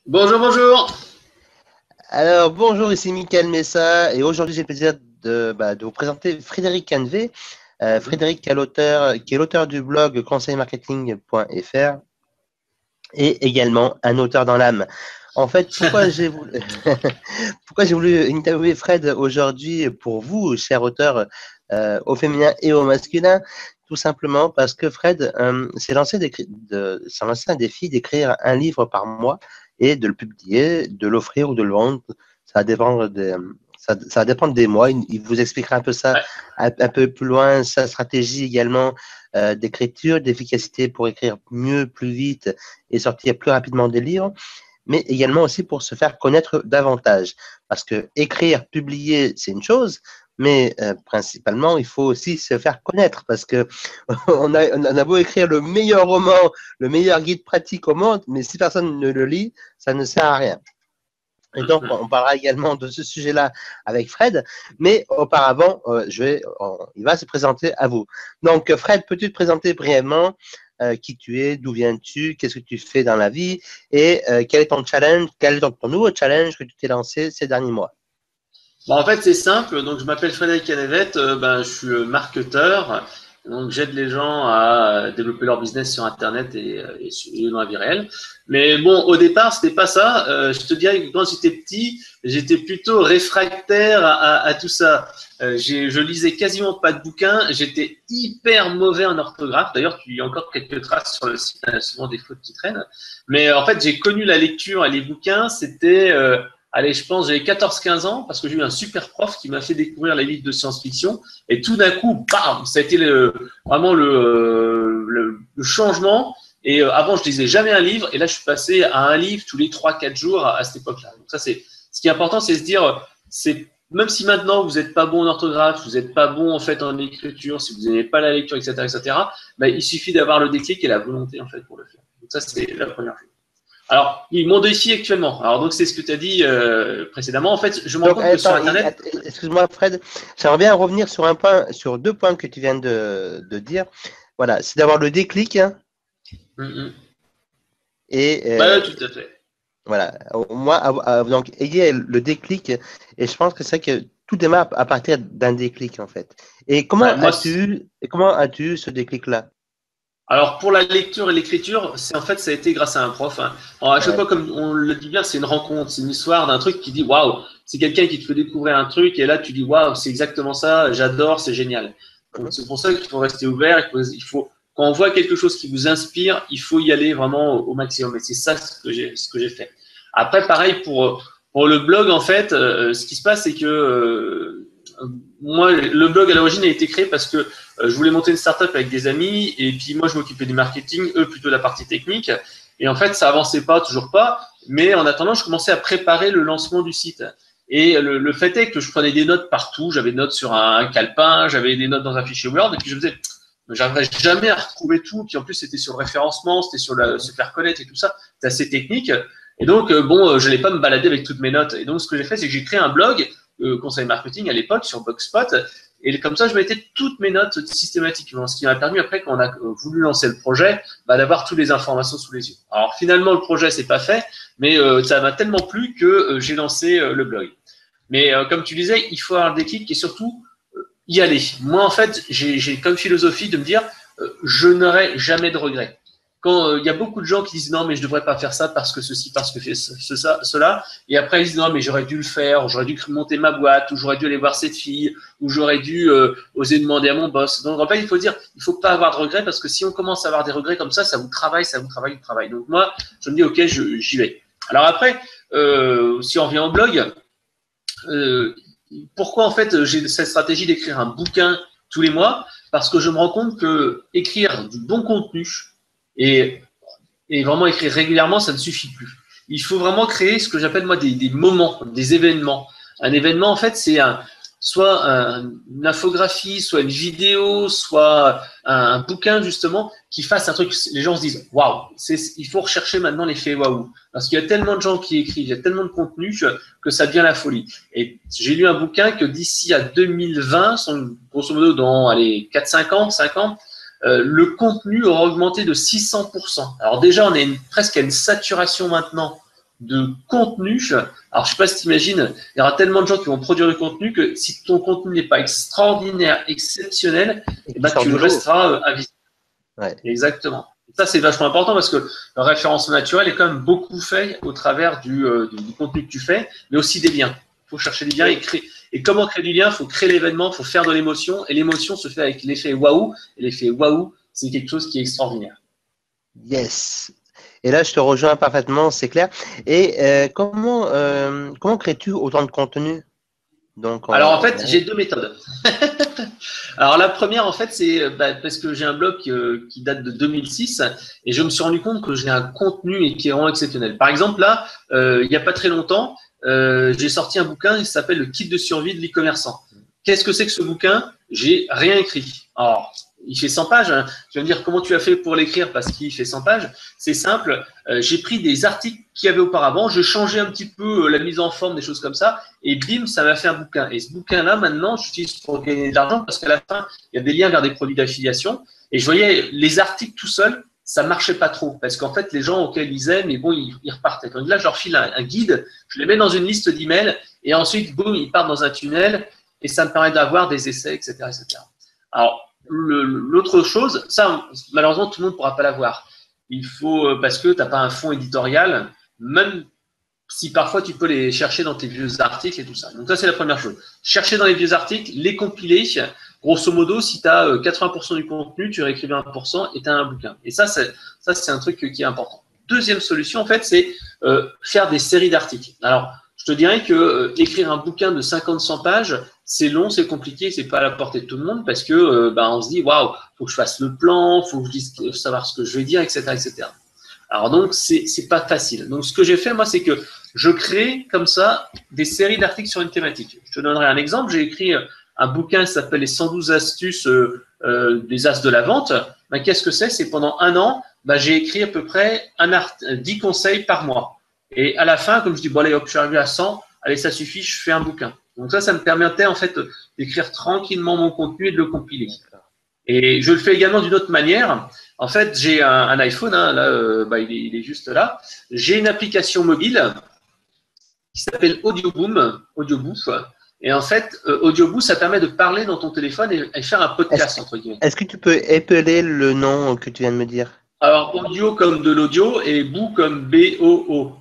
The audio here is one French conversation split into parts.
Bonjour, bonjour. Alors, bonjour, ici Mickaël Messa et aujourd'hui j'ai le plaisir de vous présenter Frédéric Canvet. Frédéric qui est l'auteur du blog conseilmarketing.fr et également un auteur dans l'âme. En fait, pourquoi j'ai voulu interviewer Fred aujourd'hui pour vous, cher auteur, au féminin et au masculin? Tout simplement parce que Fred s'est lancé un défi d'écrire un livre par mois et de le publier, de l'offrir ou de le vendre. Ça va dépendre ça va dépendre des mois. Il vous expliquera un peu ça Ouais. un peu plus loin, sa stratégie également d'écriture, d'efficacité pour écrire mieux, plus vite et sortir plus rapidement des livres, mais également aussi pour se faire connaître davantage. Parce que écrire, publier, c'est une chose, mais principalement, il faut aussi se faire connaître parce que on a beau écrire le meilleur roman, le meilleur guide pratique au monde, mais si personne ne le lit, ça ne sert à rien. Et donc, on parlera également de ce sujet-là avec Fred, mais auparavant, il va se présenter à vous. Donc, Fred, peux-tu te présenter brièvement qui tu es, d'où viens-tu, qu'est-ce que tu fais dans la vie et quel est ton challenge, quel est ton nouveau challenge que tu t'es lancé ces derniers mois? Bon, en fait, c'est simple. Donc, je m'appelle Frédéric Canvet. Je suis marketeur. Donc, j'aide les gens à développer leur business sur Internet et dans la vie réelle. Mais bon, au départ, c'était pas ça. Je te dirais que quand j'étais petit, j'étais plutôt réfractaire à tout ça. Je lisais quasiment pas de bouquins. J'étais hyper mauvais en orthographe. D'ailleurs, il y a encore quelques traces sur le site, souvent des fautes qui traînent. Mais en fait, j'ai connu la lecture et les bouquins. C'était allez, je pense, j'avais 14-15 ans parce que j'ai eu un super prof qui m'a fait découvrir les livres de science-fiction. Et tout d'un coup, bam, ça a été vraiment le changement. Et avant, je lisais jamais un livre. Et là, je suis passé à un livre tous les 3-4 jours à cette époque-là. Donc ça, c'est ce qui est important, c'est se dire, c'est même si maintenant vous n'êtes pas bon en orthographe, vous n'êtes pas bon en fait en écriture, si vous n'aimez pas la lecture, etc., ben, il suffit d'avoir le déclic et la volonté en fait pour le faire. Donc ça, c'est la première chose. Alors, ils m'ont ici actuellement. Alors, donc, c'est ce que tu as dit précédemment. En fait, je me rends Donc, compte que sur Internet. excuse-moi, Fred, j'aimerais bien revenir sur sur deux points que tu viens de dire. Voilà, c'est d'avoir le déclic, hein, et Bah, tout à fait. voilà, moi, donc, ayez le déclic, et je pense que c'est que tout démarre à partir d'un déclic, en fait. Et Ouais, moi, comment as-tu eu ce déclic-là? alors, pour la lecture et l'écriture, c'est en fait, ça a été grâce à un prof. Hein. Alors, à chaque Ouais. fois, comme on le dit bien, c'est une rencontre, c'est une histoire d'un truc qui dit waouh, c'est quelqu'un qui te fait découvrir un truc, et là, tu dis waouh, c'est exactement ça, j'adore, c'est génial. Donc, c'est pour ça qu'il faut rester ouvert, quand on voit quelque chose qui vous inspire, il faut y aller vraiment au maximum. Et c'est ça ce que j'ai fait. Après, pareil, pour le blog, en fait, ce qui se passe, c'est que moi, le blog à l'origine a été créé parce que je voulais monter une startup avec des amis et puis moi, je m'occupais du marketing, eux plutôt de la partie technique. Et en fait, ça avançait pas, toujours pas. Mais en attendant, je commençais à préparer le lancement du site. Et le fait est que je prenais des notes partout. J'avais des notes sur un calepin, j'avais des notes dans un fichier Word. Et puis je me disais, j'arriverai jamais à retrouver tout. Puis en plus, c'était sur le référencement, c'était sur se faire connaître et tout ça. C'est assez technique. Et donc, je n'allais pas me balader avec toutes mes notes. Et donc, ce que j'ai fait, c'est que j'ai créé un blog, conseil marketing à l'époque, sur Blogspot. Et comme ça, je mettais toutes mes notes systématiquement, ce qui m'a permis après, quand on a voulu lancer le projet, d'avoir toutes les informations sous les yeux. Alors finalement, le projet c'est pas fait, mais ça m'a tellement plu que j'ai lancé le blog. Mais comme tu disais, il faut avoir le déclic et surtout y aller. Moi, en fait, j'ai comme philosophie de me dire, je n'aurai jamais de regrets. Quand il y a beaucoup de gens qui disent non, mais je devrais pas faire ça parce que ceci, parce que cela, et après ils disent non, mais j'aurais dû le faire, ou j'aurais dû monter ma boîte, ou j'aurais dû aller voir cette fille, ou j'aurais dû oser demander à mon boss. Donc en fait, il faut dire, il faut pas avoir de regrets parce que si on commence à avoir des regrets comme ça vous travaille, ça vous travaille, vous travaille. Donc moi, je me dis ok, j'y vais. Alors après, si on revient au blog, euh, pourquoi en fait j'ai cette stratégie d'écrire un bouquin tous les mois? Parce que je me rends compte que écrire du bon contenu et, et vraiment écrire régulièrement, ça ne suffit plus. Il faut vraiment créer ce que j'appelle moi des moments, des événements. Un événement, en fait, c'est soit une infographie, soit une vidéo, soit un bouquin justement qui fasse un truc. Les gens se disent waouh, il faut rechercher maintenant l'effet waouh parce qu'il y a tellement de gens qui écrivent, il y a tellement de contenu que ça devient la folie. Et j'ai lu un bouquin que d'ici à 2020, grosso modo dans allez 4-5 ans, 5 ans, le contenu aura augmenté de 600%. Alors déjà, on est presque à une saturation maintenant de contenu. Alors, je sais pas si tu imagines, il y aura tellement de gens qui vont produire du contenu que si ton contenu n'est pas extraordinaire, exceptionnel, eh ben, tu resteras invisible. Ouais. Exactement. Et ça, c'est vachement important parce que le référencement naturel est quand même beaucoup fait au travers du contenu que tu fais, mais aussi des liens. Il faut chercher des liens et créer. Et comment créer du lien? Il faut créer l'événement, il faut faire de l'émotion. Et l'émotion se fait avec l'effet waouh. Et l'effet waouh, c'est quelque chose qui est extraordinaire. Yes. Et là, je te rejoins parfaitement, c'est clair. Et comment crées-tu autant de contenu? Donc, alors, en fait, j'ai deux méthodes. Alors, la première, en fait, c'est parce que j'ai un blog qui date de 2006 et je me suis rendu compte que j'ai un contenu qui est vraiment exceptionnel. Par exemple, là, il n'y a pas très longtemps, j'ai sorti un bouquin qui s'appelle Le kit de survie de l'e-commerçant. Qu'est-ce que c'est que ce bouquin? J'ai rien écrit. Alors, il fait 100 pages. Hein. Je vais me dire comment tu as fait pour l'écrire parce qu'il fait 100 pages. C'est simple. J'ai pris des articles qu'il y avait auparavant. Je changeais un petit peu la mise en forme, des choses comme ça. Et bim, ça m'a fait un bouquin. Et ce bouquin-là, maintenant, j'utilise pour gagner de l'argent parce qu'à la fin, il y a des liens vers des produits d'affiliation. Et je voyais les articles tout seuls, ça marchait pas trop. Parce qu'en fait, les gens auxquels ils aiment, mais bon, ils repartaient. Donc là, je leur file un guide. Je les mets dans une liste d'emails. Et ensuite, boum, ils partent dans un tunnel. Et ça me permet d'avoir des essais, etc., etc. Alors, l'autre chose, ça, malheureusement, tout le monde ne pourra pas l'avoir. Il faut, parce que tu n'as pas un fond éditorial, même si parfois tu peux les chercher dans tes vieux articles et tout ça. Donc ça, c'est la première chose. Chercher dans les vieux articles, les compiler. Grosso modo, si tu as 80% du contenu, tu réécrives 1% et tu as un bouquin. Et ça, c'est un truc qui est important. Deuxième solution, en fait, c'est faire des séries d'articles. Alors, je te dirais que écrire un bouquin de 50-100 pages, c'est long, c'est compliqué, c'est pas à la portée de tout le monde parce que on se dit waouh, faut que je fasse le plan, faut que je dise savoir ce que je vais dire, etc., etc. Alors donc c'est pas facile. Donc ce que j'ai fait moi, c'est que je crée comme ça des séries d'articles sur une thématique. Je te donnerai un exemple. J'ai écrit un bouquin qui s'appelle les 112 astuces des as de la vente. Ben, qu'est-ce que c'est? C'est pendant un an, j'ai écrit à peu près 10 conseils par mois. Et à la fin, comme je dis, bon allez hop, je suis arrivé à 100, allez ça suffit, je fais un bouquin. Donc ça me permettait en fait d'écrire tranquillement mon contenu et de le compiler. Et je le fais également d'une autre manière. En fait, j'ai un iPhone, hein, là, il est juste là. J'ai une application mobile qui s'appelle Audiobooth. Et en fait, Audiobooth, ça permet de parler dans ton téléphone et faire un podcast, entre guillemets. Est-ce que tu peux épeler le nom que tu viens de me dire? Alors, audio comme de l'audio et bout comme B-O-O.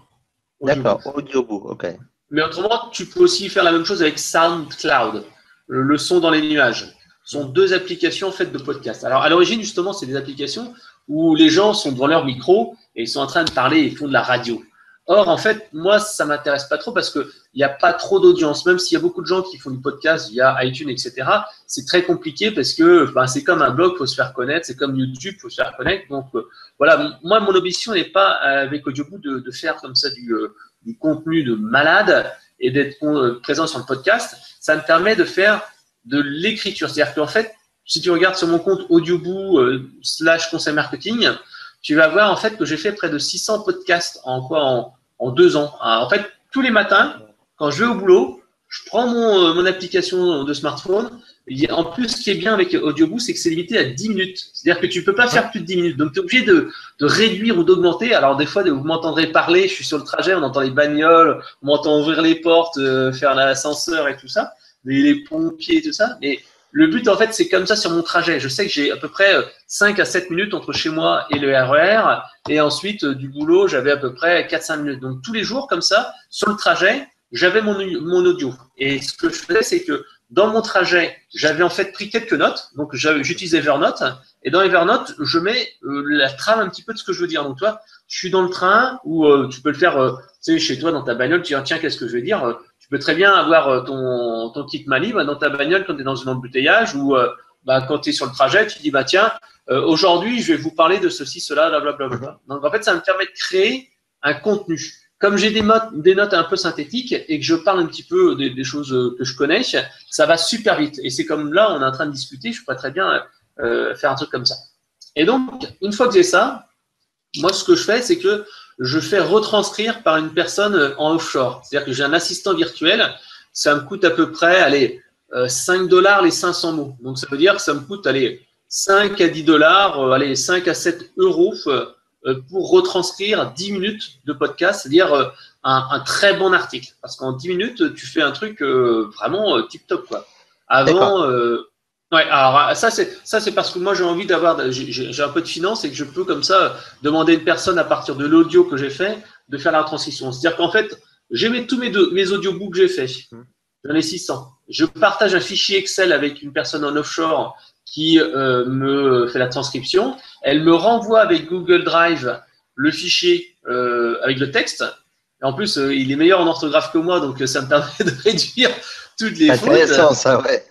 D'accord, Audiobooth, ok. Mais autrement, tu peux aussi faire la même chose avec SoundCloud, le son dans les nuages. Ce sont deux applications faites de podcasts. Alors, à l'origine, justement, c'est des applications où les gens sont devant leur micro et ils sont en train de parler et font de la radio. Or, en fait, moi, ça m'intéresse pas trop parce qu'il n'y a pas trop d'audience. Même s'il y a beaucoup de gens qui font du podcast via iTunes, etc., c'est très compliqué parce que c'est comme un blog, il faut se faire connaître. C'est comme YouTube, il faut se faire connaître. Donc, voilà, moi, mon ambition n'est pas avec Audiobooth de faire comme ça du contenu de malade et d'être présent sur le podcast. Ça me permet de faire de l'écriture. C'est-à-dire qu'en fait, si tu regardes sur mon compte Audiobooth / conseil marketing, tu vas voir en fait que j'ai fait près de 600 podcasts en 2 ans. Alors, en fait, tous les matins, quand je vais au boulot, je prends mon application de smartphone. En plus, ce qui est bien avec Audiobooth, c'est que c'est limité à 10 minutes. C'est-à-dire que tu ne peux pas faire plus de 10 minutes. Donc, tu es obligé de réduire ou d'augmenter. Alors, des fois, vous m'entendrez parler, je suis sur le trajet, on entend les bagnoles, on m'entend ouvrir les portes, faire l'ascenseur et tout ça, les pompiers et tout ça. Mais le but, en fait, c'est comme ça sur mon trajet. Je sais que j'ai à peu près 5 à 7 minutes entre chez moi et le RER. Et ensuite, du boulot, j'avais à peu près 4-5 minutes. Donc, tous les jours, comme ça, sur le trajet, j'avais mon audio. Et ce que je faisais, c'est que dans mon trajet, j'avais en fait pris quelques notes. Donc, j'utilise Evernote. Et dans Evernote, je mets la trame un petit peu de ce que je veux dire. Donc, toi, je suis dans le train ou tu peux le faire tu sais, chez toi, dans ta bagnole. Tu dis, tiens, qu'est-ce que je vais dire? Tu peux très bien avoir ton kit Mali dans ta bagnole quand tu es dans un embouteillage ou quand tu es sur le trajet, tu dis, tiens, aujourd'hui, je vais vous parler de ceci, cela, blablabla. Donc, en fait, ça me permet de créer un contenu. Comme j'ai des notes un peu synthétiques et que je parle un petit peu des choses que je connais, ça va super vite. Et c'est comme là, on est en train de discuter, je pourrais très bien faire un truc comme ça. Et donc, une fois que j'ai ça, moi, ce que je fais, c'est que je fais retranscrire par une personne en offshore. C'est-à-dire que j'ai un assistant virtuel, ça me coûte à peu près, allez, $5 les 500 mots. Donc, ça veut dire que ça me coûte, allez, 5 à 10 $, allez, 5 à 7 euros pour retranscrire 10 minutes de podcast, c'est-à-dire un très bon article. Parce qu'en 10 minutes, tu fais un truc vraiment tip-top, quoi. Avant, ouais, alors ça c'est parce que moi j'ai envie d'avoir, j'ai un peu de finance et que je peux comme ça demander à une personne à partir de l'audio que j'ai fait de faire la transcription. C'est-à-dire qu'en fait, j'ai tous mes audiobooks que j'ai fait. J'en ai 600. Je partage un fichier Excel avec une personne en offshore qui me fait la transcription. Elle me renvoie avec Google Drive le fichier avec le texte. Et en plus, il est meilleur en orthographe que moi, donc ça me permet de réduire toutes les fautes. Intéressant, ça, ouais.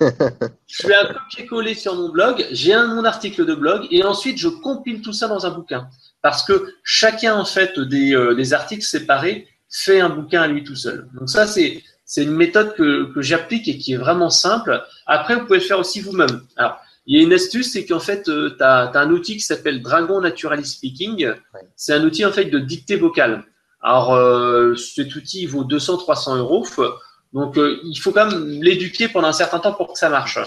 Je fais un copier-coller sur mon blog, j'ai mon article de blog et ensuite je compile tout ça dans un bouquin. Parce que chacun, en fait, des articles séparés fait un bouquin à lui tout seul. Donc ça, c'est une méthode que j'applique et qui est vraiment simple. Après, vous pouvez le faire aussi vous-même. Alors, il y a une astuce, c'est qu'en fait, tu as un outil qui s'appelle Dragon Naturally Speaking. C'est un outil, en fait, de dictée vocale. Alors, cet outil il vaut 200-300 euros. Donc, il faut quand même l'éduquer pendant un certain temps pour que ça marche.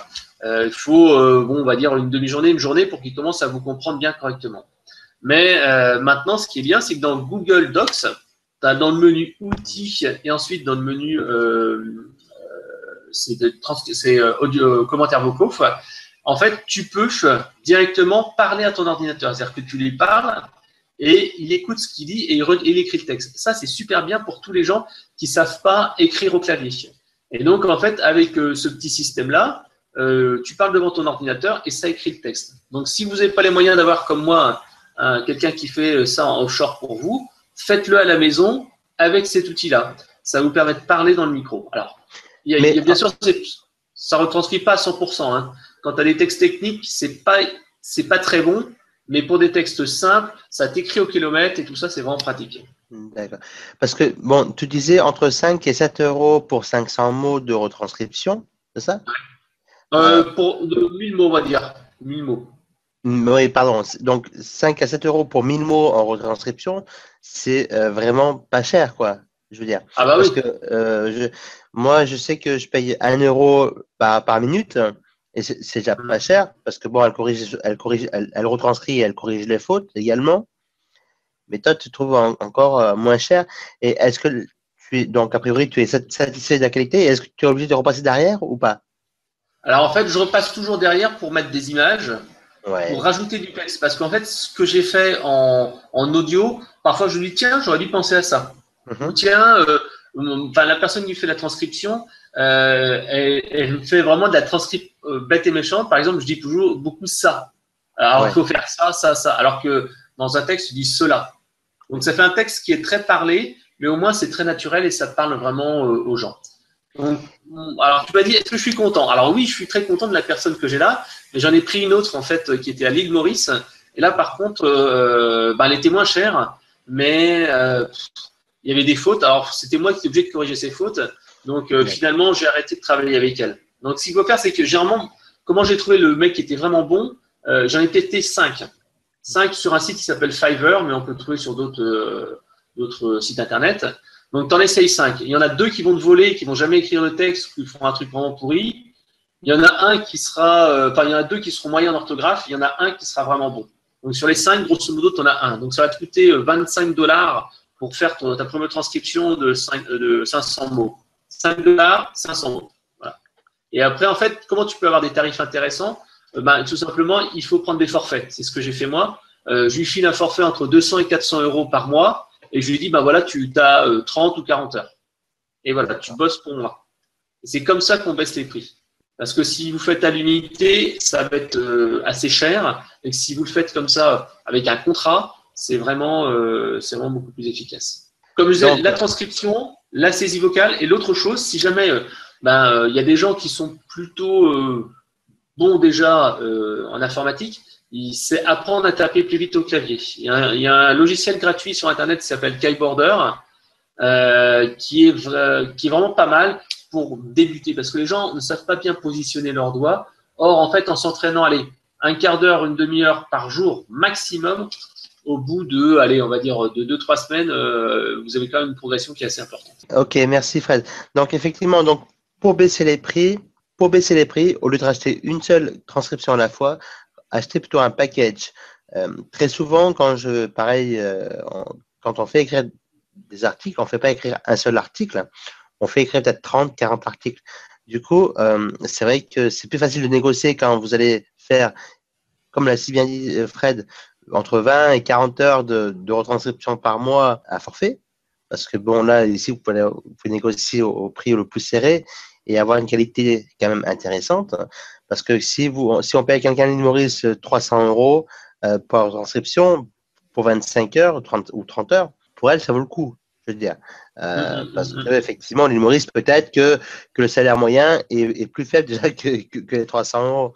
Il faut, bon, on va dire une demi-journée, une journée pour qu'il commence à vous comprendre bien correctement. Mais maintenant, ce qui est bien, c'est que dans Google Docs, tu as dans le menu outils et ensuite dans le menu audio, commentaires vocaux. En fait, tu peux directement parler à ton ordinateur. C'est-à-dire que tu lui parles et il écoute ce qu'il dit et il écrit le texte. Ça, c'est super bien pour tous les gens qui ne savent pas écrire au clavier. Et donc, en fait, avec ce petit système-là, tu parles devant ton ordinateur et ça écrit le texte. Donc, si vous n'avez pas les moyens d'avoir comme moi quelqu'un qui fait ça en offshore pour vous, faites-le à la maison avec cet outil-là. Ça vous permet de parler dans le micro. Alors, bien sûr, ça ne retranscrit pas à 100%. Hein. Quand tu as des textes techniques, c'est pas très bon, mais pour des textes simples, ça t'écrit au kilomètre et tout ça, c'est vraiment pratique. D'accord. Parce que, bon, tu disais entre 5 et 7 euros pour 500 mots de retranscription, c'est ça? Pour 1000 mots, on va dire. 1000 mots. Oui, pardon. Donc, 5 à 7 euros pour 1000 mots en retranscription, c'est vraiment pas cher, quoi. Je veux dire. Ah bah parce oui. que moi, je sais que je paye 1 euro par minute et c'est déjà pas cher parce que, bon, elle retranscrit et elle corrige les fautes également. Mais toi, tu trouves encore moins cher. Et est-ce que donc, a priori, tu es satisfait de la qualité? Est-ce que tu es obligé de repasser derrière ou pas? Alors, en fait, je repasse toujours derrière pour mettre des images. Ouais. Pour rajouter du texte. Parce qu'en fait, ce que j'ai fait en audio, parfois je me dis, tiens, j'aurais dû penser à ça. Ou tiens, la personne qui fait la transcription, elle fait vraiment de la transcription bête et méchante. Par exemple, je dis toujours beaucoup ça. Alors, il faut faire ça, ça, ça. Alors que dans un texte, je dis cela. Donc, ça fait un texte qui est très parlé, mais au moins, c'est très naturel et ça parle vraiment aux gens. Donc, alors, tu m'as dit, est-ce que je suis content? Alors oui, je suis très content de la personne que j'ai là, mais j'en ai pris une autre en fait qui était à l'île Maurice. Et là, par contre, elle était moins chère, mais il y avait des fautes. Alors, c'était moi qui étais obligé de corriger ces fautes. Donc, finalement, j'ai arrêté de travailler avec elle. Donc, ce qu'il faut faire, c'est que généralement, comment j'ai trouvé le mec qui était vraiment bon, j'en ai testé 5. 5 sur un site qui s'appelle Fiverr, mais on peut le trouver sur d'autres sites internet. Donc, tu en essayes 5. Il y en a 2 qui vont te voler, qui vont jamais écrire le texte, qui font un truc vraiment pourri. Il y en a un qui sera, il y en a 2 qui seront moyens en orthographe. Il y en a un qui sera vraiment bon. Donc, sur les 5, grosso modo, tu en as un. Donc, ça va te coûter $25 pour faire ta première transcription de 500 mots. $5, 500 mots. Voilà. Et après, en fait, comment tu peux avoir des tarifs intéressants? Tout simplement, il faut prendre des forfaits. C'est ce que j'ai fait moi. Je lui file un forfait entre 200 et 400 euros par mois. Et je lui dis, voilà, tu as 30 ou 40 heures. Et voilà, tu bosses pour moi. C'est comme ça qu'on baisse les prix. Parce que si vous faites à l'unité, ça va être assez cher. Et si vous le faites comme ça, avec un contrat, c'est vraiment beaucoup plus efficace. Comme je disais, la transcription, la saisie vocale et l'autre chose, si jamais il y a des gens qui sont plutôt bons déjà en informatique, c'est apprendre à taper plus vite au clavier. Il y a un logiciel gratuit sur Internet qui s'appelle Keyboarder, qui est vraiment pas mal pour débuter, parce que les gens ne savent pas bien positionner leurs doigts. Or, en fait, en s'entraînant, un quart d'heure, une demi-heure par jour maximum, au bout de, on va dire, de 2-3 semaines, vous avez quand même une progression qui est assez importante. Ok, merci Fred. Donc, effectivement, pour baisser les prix, au lieu de racheter une seule transcription à la fois, achetez plutôt un package Très souvent, pareil, quand on fait écrire des articles, on ne fait pas écrire un seul article, on fait écrire peut-être 30, 40 articles. Du coup, c'est vrai que c'est plus facile de négocier quand vous allez faire, comme l'a si bien dit Fred, entre 20 et 40 heures de retranscription par mois à forfait. Parce que bon, là, ici, vous pouvez négocier au prix le plus serré et avoir une qualité quand même intéressante. Parce que si on paye quelqu'un l'humoriste 300 € par transcription pour 25 heures ou 30 heures, pour elle, ça vaut le coup, je veux dire. Parce que effectivement, l'humoriste, peut-être que le salaire moyen est plus faible déjà que les 300 €.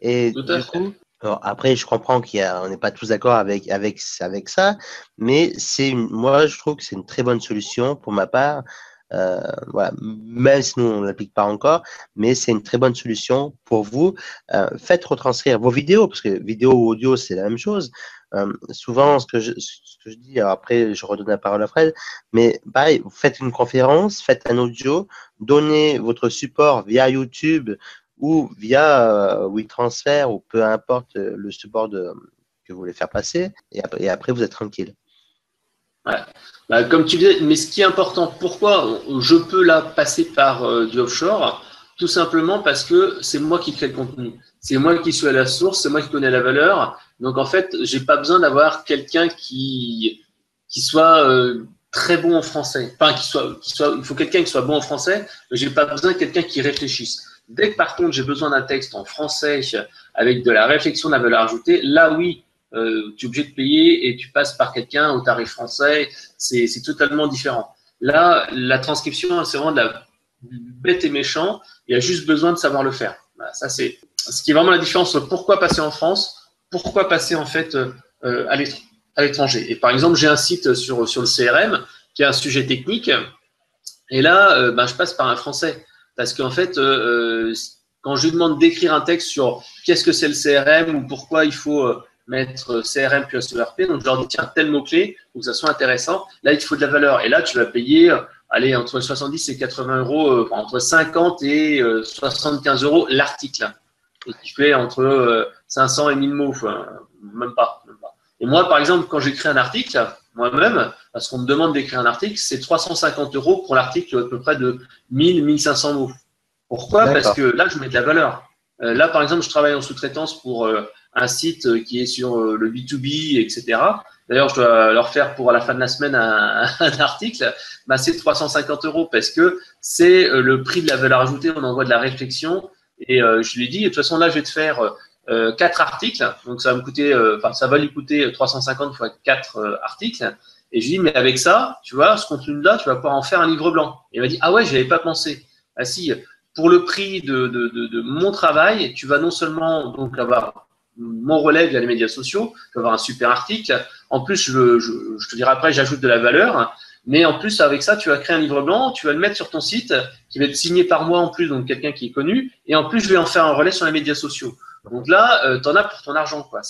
Et Tout à du fait. coup, alors après, je comprends qu'on n'est pas tous d'accord avec ça, mais moi, je trouve que c'est une très bonne solution pour ma part. Voilà, même si nous, on ne l'applique pas encore, mais c'est une très bonne solution pour vous. Faites retranscrire vos vidéos, parce que vidéo ou audio, c'est la même chose. Souvent, ce que je dis, alors après, je redonne la parole à Fred, mais pareil, vous faites une conférence, faites un audio, donnez votre support via YouTube ou via WeTransfer, ou peu importe le support que vous voulez faire passer, et après, vous êtes tranquille. Ouais. Bah, comme tu disais, mais ce qui est important, pourquoi je peux là passer par du offshore? Tout simplement parce que c'est moi qui crée le contenu. C'est moi qui suis à la source, c'est moi qui connais la valeur. Donc en fait, j'ai pas besoin d'avoir quelqu'un qui soit très bon en français. Enfin, il faut quelqu'un qui soit bon en français, mais j'ai pas besoin de quelqu'un qui réfléchisse. Dès que par contre j'ai besoin d'un texte en français avec de la réflexion, de la valeur ajoutée, là oui, tu es obligé de payer et tu passes par quelqu'un au tarif français, c'est totalement différent. Là, la transcription, c'est vraiment de la bête et méchant, il y a juste besoin de savoir le faire. Voilà, ça, c'est ce qui est vraiment la différence. Pourquoi passer en France? Pourquoi passer en fait à l'étranger? Et par exemple, j'ai un site sur le CRM qui a un sujet technique, et là, je passe par un français. Parce qu'en fait, quand je lui demande d'écrire un texte sur qu'est-ce que c'est le CRM ou pourquoi il faut mettre CRM puis SERP, donc je leur dis tiens, tel mot-clé, pour que ça soit intéressant, là, il te faut de la valeur. Et là, tu vas payer allez, entre 70 et 80 €, entre 50 et 75 € l'article. Et tu fais entre 500 et 1000 mots, enfin, même pas. Et moi, par exemple, quand j'écris un article, moi-même, parce qu'on me demande d'écrire un article, c'est 350 € pour l'article à peu près de 1000-1500 mots. Pourquoi? Parce que là, je mets de la valeur. Là, par exemple, je travaille en sous-traitance pour un site qui est sur le B2B, etc. D'ailleurs, je dois leur faire pour la fin de la semaine un article. C'est 350 € parce que c'est le prix de la valeur ajoutée. On envoie de la réflexion. Et je lui ai dit, de toute façon, là, je vais te faire 4 articles. Donc, ça va me coûter, ça va lui coûter 350 fois 4 articles. Et je lui ai dit, mais avec ça, tu vois, ce contenu-là, tu vas pouvoir en faire un livre blanc. Et il m'a dit, ah ouais, j'y avais pas pensé. Ah si, pour le prix de mon travail, tu vas non seulement donc avoir mon relais via les médias sociaux, tu vas avoir un super article. En plus, je te dirai après, j'ajoute de la valeur. Mais en plus, avec ça, tu vas créer un livre blanc, tu vas le mettre sur ton site, qui va être signé par moi en plus, donc quelqu'un qui est connu. Et en plus, je vais en faire un relais sur les médias sociaux. Donc là, tu en as pour ton argent, quoi.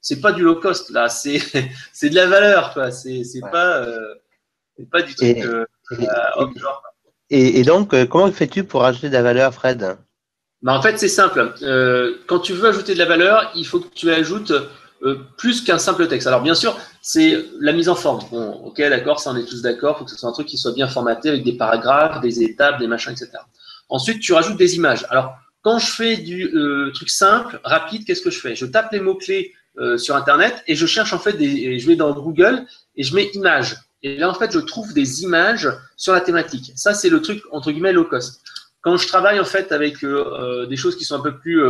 C'est pas du low cost, là. C'est de la valeur, quoi. C'est pas du truc offshore. Et donc, comment fais-tu pour ajouter de la valeur, Fred? En fait, c'est simple. Quand tu veux ajouter de la valeur, il faut que tu ajoutes plus qu'un simple texte. Alors, bien sûr, c'est la mise en forme. Bon, ok, d'accord, ça, on est tous d'accord. Il faut que ce soit un truc qui soit bien formaté avec des paragraphes, des étapes, des machins, etc. Ensuite, tu rajoutes des images. Alors, quand je fais du truc simple, rapide, qu'est-ce que je fais? Je tape les mots-clés sur Internet et je cherche en fait je vais dans Google et je mets images. Et là, en fait, je trouve des images sur la thématique. Ça, c'est le truc, entre guillemets, low cost. Quand je travaille en fait avec des choses qui sont un peu plus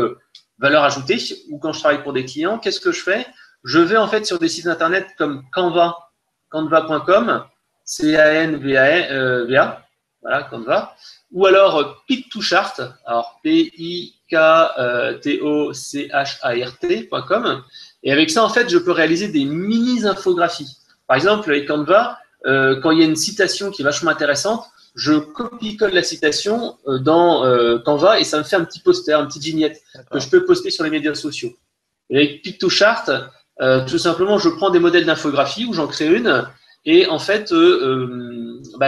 valeur ajoutée, ou quand je travaille pour des clients, qu'est-ce que je fais? Je vais en fait sur des sites internet comme canva.com, C-A-N-V-A, voilà, Canva, ou alors Pick2Chart, alors P-I-K-T-O-C-H-A-R-T.com, et avec ça en fait je peux réaliser des mini-infographies. Par exemple avec Canva, quand il y a une citation qui est vachement intéressante, je copie-colle la citation dans Canva et ça me fait un petit poster, un petit vignette que je peux poster sur les médias sociaux. Et avec Pick2Chart, tout simplement, je prends des modèles d'infographie où j'en crée une et en fait,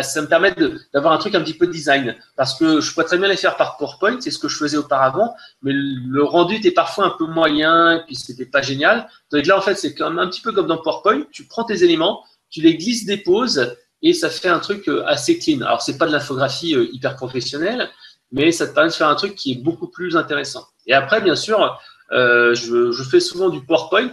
ça me permet d'avoir un truc un petit peu design. Parce que je pourrais très bien les faire par PowerPoint, c'est ce que je faisais auparavant, mais le rendu était parfois un peu moyen, et puis c'était pas génial. Donc là, en fait, c'est comme un petit peu comme dans PowerPoint, tu prends tes éléments, tu les glisses, déposes, et ça fait un truc assez clean. Alors, c'est pas de l'infographie hyper professionnelle, mais ça te permet de faire un truc qui est beaucoup plus intéressant. Et après, bien sûr, je fais souvent du PowerPoint,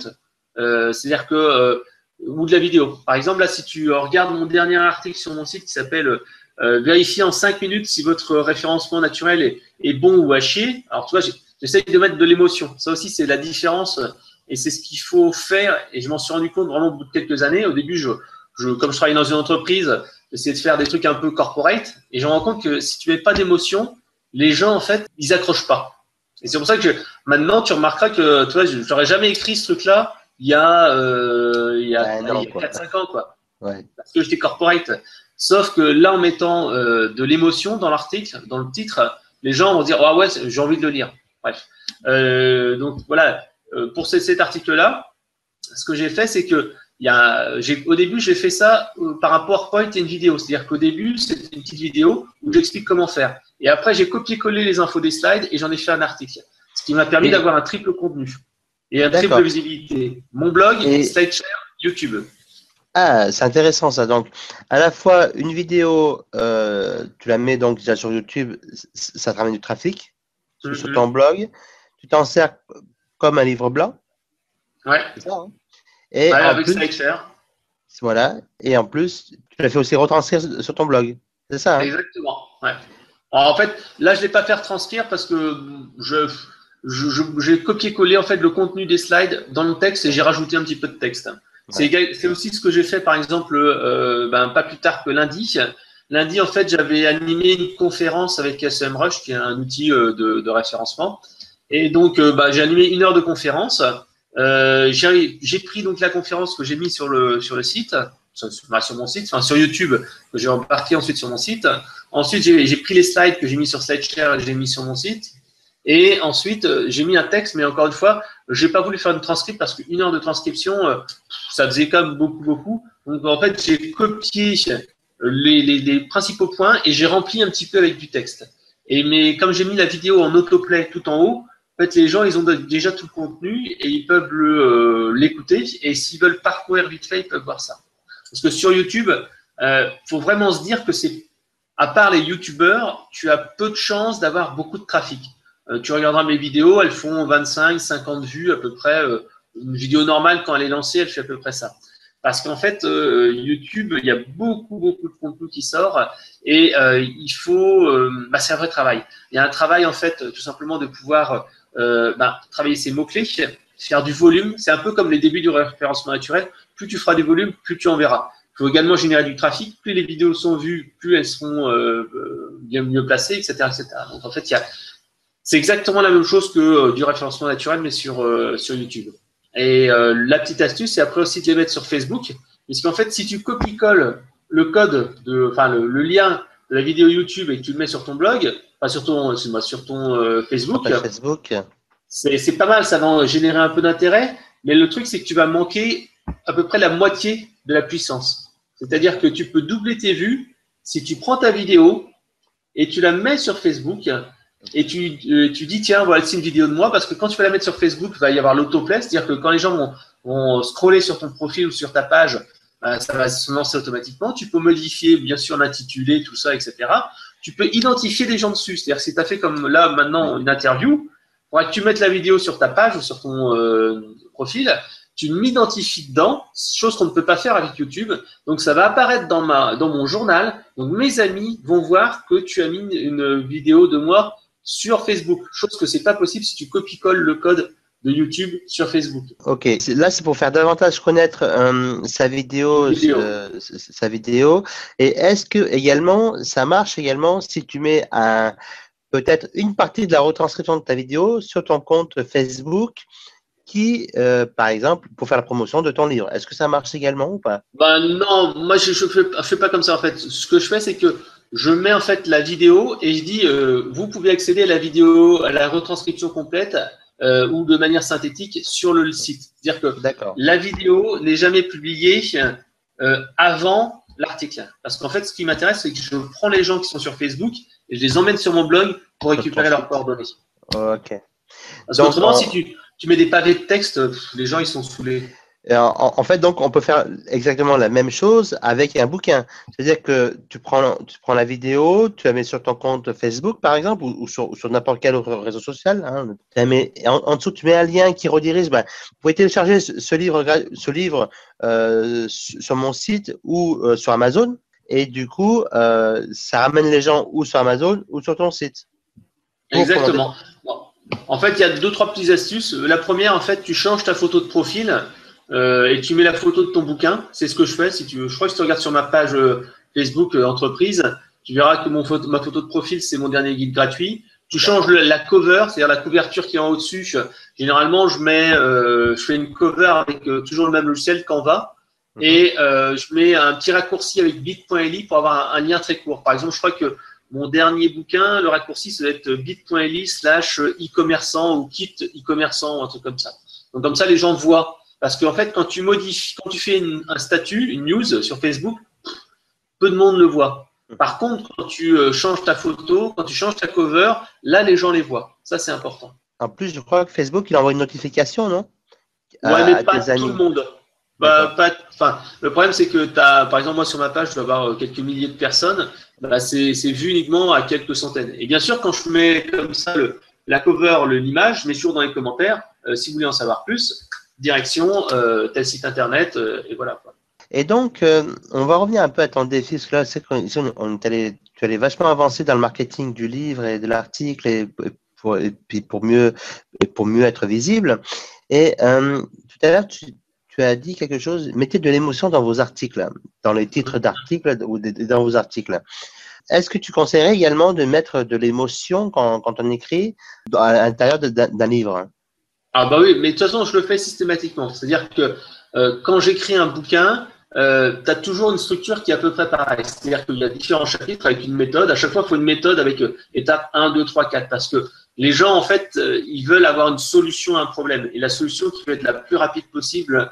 c'est-à-dire que ou de la vidéo. Par exemple, là, si tu regardes mon dernier article sur mon site qui s'appelle Vérifier en 5 minutes si votre référencement naturel est bon ou à chier. Alors, tu vois, j'essaye de mettre de l'émotion. Ça aussi, c'est la différence et c'est ce qu'il faut faire. Et je m'en suis rendu compte vraiment au bout de quelques années. Au début, comme je travaillais dans une entreprise, j'essayais de faire des trucs un peu corporate et je me rends compte que si tu mets pas d'émotion, les gens, en fait, ils accrochent pas. Et c'est pour ça que maintenant, tu remarqueras que, tu vois, je n'aurais jamais écrit ce truc-là il y a 4-5 ans, quoi. Ouais. Parce que j'étais corporate. Sauf que là, en mettant de l'émotion dans l'article, dans le titre, les gens vont dire, ah ouais, j'ai envie de le lire. Bref. Donc voilà, pour cet article-là, ce que j'ai fait, c'est que au début, j'ai fait ça par un PowerPoint et une vidéo. C'est-à-dire qu'au début, c'était une petite vidéo où j'explique comment faire. Et après, j'ai copié-collé les infos des slides et j'en ai fait un article. Ce qui m'a permis d'avoir un triple contenu et un triple visibilité. Mon blog, SlideShare, YouTube. Ah, c'est intéressant ça. Donc, à la fois une vidéo, tu la mets donc déjà sur YouTube, ça te ramène du trafic. Sur ton blog, tu t'en sers comme un livre blanc. Ouais. C'est ça, hein. Et ouais, en avec plus, SlideShare. Voilà. Et en plus, tu l'as fait aussi retranscrire sur ton blog. C'est ça, hein? Exactement. Ouais. Alors, en fait, là, je ne l'ai pas fait retranscrire parce que j'ai copié-collé en fait le contenu des slides dans le texte et j'ai rajouté un petit peu de texte. Ouais. C'est aussi ce que j'ai fait, par exemple, pas plus tard que lundi. Lundi, en fait, j'avais animé une conférence avec SEMrush, qui est un outil de référencement. Et donc, j'ai animé 1 heure de conférence. J'ai pris donc la conférence que j'ai mise sur le site, sur mon site, enfin sur YouTube, que j'ai embarqué ensuite sur mon site. Ensuite, j'ai pris les slides que j'ai mis sur SlideShare et j'ai mis sur mon site. Et ensuite, j'ai mis un texte, mais encore une fois, j'ai pas voulu faire une transcript parce qu'1 heure de transcription, ça faisait quand même beaucoup. Donc en fait, j'ai copié les principaux points et j'ai rempli un petit peu avec du texte. Mais comme j'ai mis la vidéo en autoplay tout en haut, en fait, les gens, ils ont déjà tout le contenu et ils peuvent l'écouter. Et s'ils veulent parcourir vite fait, ils peuvent voir ça. Parce que sur YouTube, faut vraiment se dire que à part les YouTubeurs, tu as peu de chances d'avoir beaucoup de trafic. Tu regarderas mes vidéos, elles font 25, 50 vues à peu près. Une vidéo normale, quand elle est lancée, elle fait à peu près ça. Parce qu'en fait, YouTube, il y a beaucoup de contenu qui sort et il faut, c'est un vrai travail. Il y a un travail en fait, tout simplement de pouvoir travailler ses mots-clés, faire du volume. C'est un peu comme les débuts du référencement naturel. Plus tu feras du volume, plus tu en verras. Il faut également générer du trafic. Plus les vidéos sont vues, plus elles seront bien mieux placées, etc., etc. Donc en fait, c'est exactement la même chose que du référencement naturel, mais sur YouTube. Et la petite astuce, c'est après aussi de les mettre sur Facebook. Puisqu'en fait, si tu copies-colles le code, le lien de la vidéo YouTube et que tu le mets sur ton blog, sur ton Facebook, c'est pas mal, ça va générer un peu d'intérêt. Mais le truc, c'est que tu vas manquer à peu près la moitié de la puissance. C'est-à-dire que tu peux doubler tes vues si tu prends ta vidéo et tu la mets sur Facebook. Et tu dis, tiens, voilà, c'est une vidéo de moi, parce que quand tu vas la mettre sur Facebook, il va y avoir l'autoplay, c'est-à-dire que quand les gens vont scroller sur ton profil ou sur ta page, ça va se lancer automatiquement. Tu peux modifier, bien sûr, l'intitulé, tout ça, etc. Tu peux identifier des gens dessus. C'est-à-dire que si tu as fait comme là, maintenant, une interview, il faudra que tu mettes la vidéo sur ta page ou sur ton profil, tu m'identifies dedans, chose qu'on ne peut pas faire avec YouTube. Donc, ça va apparaître dans mon journal. Donc, mes amis vont voir que tu as mis une vidéo de moi sur Facebook, chose que c'est pas possible si tu copies-colles le code de YouTube sur Facebook. Ok, là c'est pour faire davantage connaître sa vidéo. Et est-ce que également ça marche également si tu mets peut-être une partie de la retranscription de ta vidéo sur ton compte Facebook qui, par exemple, pour faire la promotion de ton livre. Est-ce que ça marche également ou pas? Non, moi je fais pas comme ça en fait. Ce que je fais, c'est que je mets en fait la vidéo et je dis vous pouvez accéder à la vidéo, à la retranscription complète ou de manière synthétique sur le site. C'est-à-dire que la vidéo n'est jamais publiée avant l'article. Parce qu'en fait, ce qui m'intéresse, c'est que je prends les gens qui sont sur Facebook et je les emmène sur mon blog pour récupérer leurs coordonnées. Ok. Parce qu'autrement, si tu mets des pavés de texte, les gens, ils sont saoulés. En fait, donc, on peut faire exactement la même chose avec un bouquin. C'est-à-dire que tu prends la vidéo, tu la mets sur ton compte Facebook, par exemple, ou sur n'importe quel autre réseau social. Hein. En dessous, tu mets un lien qui redirige. Ben, vous pouvez télécharger ce livre sur mon site ou sur Amazon. Et du coup, ça ramène les gens ou sur Amazon ou sur ton site. Exactement. Bon. En fait, il y a 2-3 petites astuces. La première, en fait, tu changes ta photo de profil et tu mets la photo de ton bouquin. C'est ce que je fais. Si tu veux. Je crois que si tu regardes sur ma page Facebook entreprise, tu verras que ma photo de profil, c'est mon dernier guide gratuit. Tu changes la cover, c'est-à-dire la couverture qui est en haut dessus. Généralement, je fais une cover avec toujours le même logiciel Canva. Et je mets un petit raccourci avec bit.ly pour avoir un lien très court. Par exemple, je crois que mon dernier bouquin, le raccourci, ça va être bit.ly/e-commerçant ou kit e-commerçant ou un truc comme ça. Donc, comme ça, les gens voient. Parce qu'en fait, quand tu fais un statut, une news sur Facebook, peu de monde le voit. Par contre, quand tu changes ta photo, quand tu changes ta cover, là, les gens les voient. Ça, c'est important. En plus, je crois que Facebook, il envoie une notification, non? Ouais, mais pas tout le monde. Le problème, c'est que par exemple, moi, sur ma page, je dois avoir quelques milliers de personnes. C'est vu uniquement à quelques centaines. Et bien sûr, quand je mets comme ça la cover, l'image, je mets toujours dans les commentaires, si vous voulez en savoir plus, direction tel site internet, et voilà. Et donc, on va revenir un peu à ton défi, parce que là, c'est tu allais vachement avancer dans le marketing du livre et de l'article, et puis pour mieux être visible. Et tout à l'heure, tu as dit quelque chose, mettez de l'émotion dans vos articles, dans les titres d'articles ou dans vos articles. Est-ce que tu conseillerais également de mettre de l'émotion quand on écrit à l'intérieur d'un livre? Ah bah oui, mais de toute façon, je le fais systématiquement. C'est-à-dire que quand j'écris un bouquin, tu as toujours une structure qui est à peu près pareille. C'est-à-dire qu'il y a différents chapitres avec une méthode. À chaque fois, il faut une méthode avec étape 1, 2, 3, 4. Parce que les gens, en fait, ils veulent avoir une solution à un problème. Et la solution qui peut être la plus rapide possible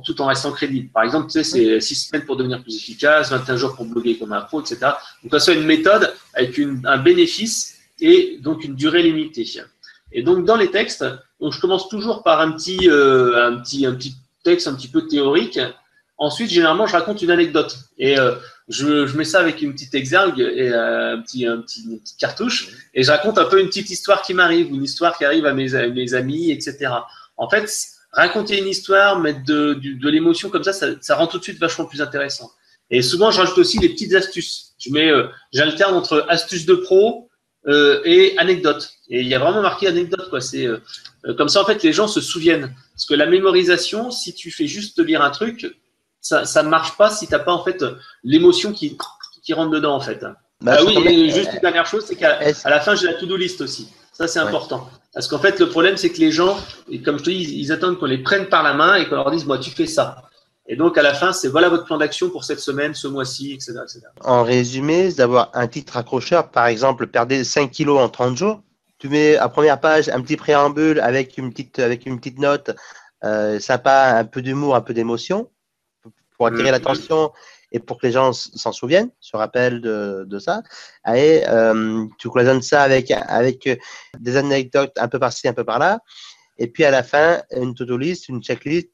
tout en restant crédible. Par exemple, tu sais, c'est 6 semaines pour devenir plus efficace, 21 jours pour bloguer comme un pro, etc. Donc, ça, c'est une méthode avec un bénéfice et donc une durée limitée. Et donc, dans les textes, donc, je commence toujours par un petit texte un petit peu théorique. Ensuite, généralement, je raconte une anecdote. Et je mets ça avec une petite exergue et une petite cartouche. Et je raconte un peu une petite histoire qui m'arrive, une histoire qui arrive à mes amis, etc. En fait, raconter une histoire, mettre de l'émotion comme ça rend tout de suite vachement plus intéressant. Et souvent, je rajoute aussi des petites astuces. J'alterne entre astuces de pro et anecdotes. Et il y a vraiment marqué anecdote, quoi. C'est comme ça, en fait, les gens se souviennent. Parce que la mémorisation, si tu fais juste lire un truc, ça ne marche pas si tu n'as pas, en fait, l'émotion qui rentre dedans, en fait. Oui, et juste une dernière chose, c'est qu'à la fin, j'ai la to-do list aussi. Ça, c'est important. Parce qu'en fait, le problème, c'est que les gens, et comme je te dis, ils attendent qu'on les prenne par la main et qu'on leur dise, moi, tu fais ça. Et donc, à la fin, c'est voilà votre plan d'action pour cette semaine, ce mois-ci, etc., etc. En résumé, c'est d'avoir un titre accrocheur, par exemple, perdez 5 kilos en 30 jours. Tu mets à première page un petit préambule avec une petite note sympa, un peu d'humour, un peu d'émotion pour attirer l'attention et pour que les gens s'en souviennent, se rappellent de ça. Et tu cloisonnes ça avec des anecdotes un peu par-ci, un peu par-là. Et puis à la fin, une to-do list, une checklist,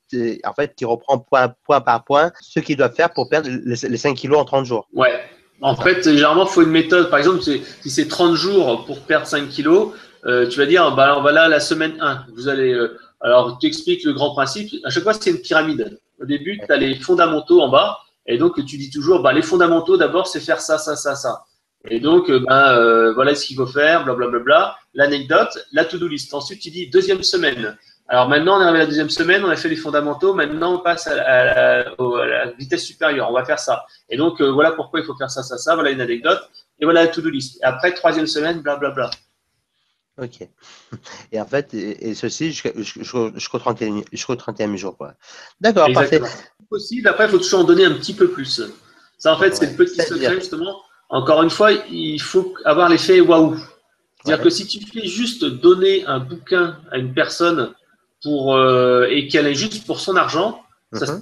en fait, qui reprend point par point ce qu'ils doivent faire pour perdre les 5 kilos en 30 jours. Ouais. En fait, généralement, il faut une méthode. Par exemple, si c'est 30 jours pour perdre 5 kilos, tu vas dire, voilà la semaine 1. Vous allez, alors, tu expliques le grand principe. À chaque fois, c'est une pyramide. Au début, tu as les fondamentaux en bas. Et donc, tu dis toujours, les fondamentaux, d'abord, c'est faire ça, ça, ça, ça. Et donc, voilà ce qu'il faut faire, blablabla. L'anecdote, la to-do list. Ensuite, tu dis deuxième semaine. Alors maintenant, on est arrivé à la deuxième semaine, on a fait les fondamentaux. Maintenant, on passe à la vitesse supérieure. On va faire ça. Et donc, voilà pourquoi il faut faire ça, ça, ça. Voilà une anecdote. Et voilà la to-do list. Et après, troisième semaine, blablabla. Ok. Et en fait, et ceci jusqu'au 31 jours. D'accord, parfait. Possible. Après, il faut toujours en donner un petit peu plus. Ça, en fait, c'est le petit secret, justement. Encore une fois, il faut avoir l'effet waouh. C'est-à-dire que si tu fais juste donner un bouquin à une personne et qu'elle est juste pour son argent,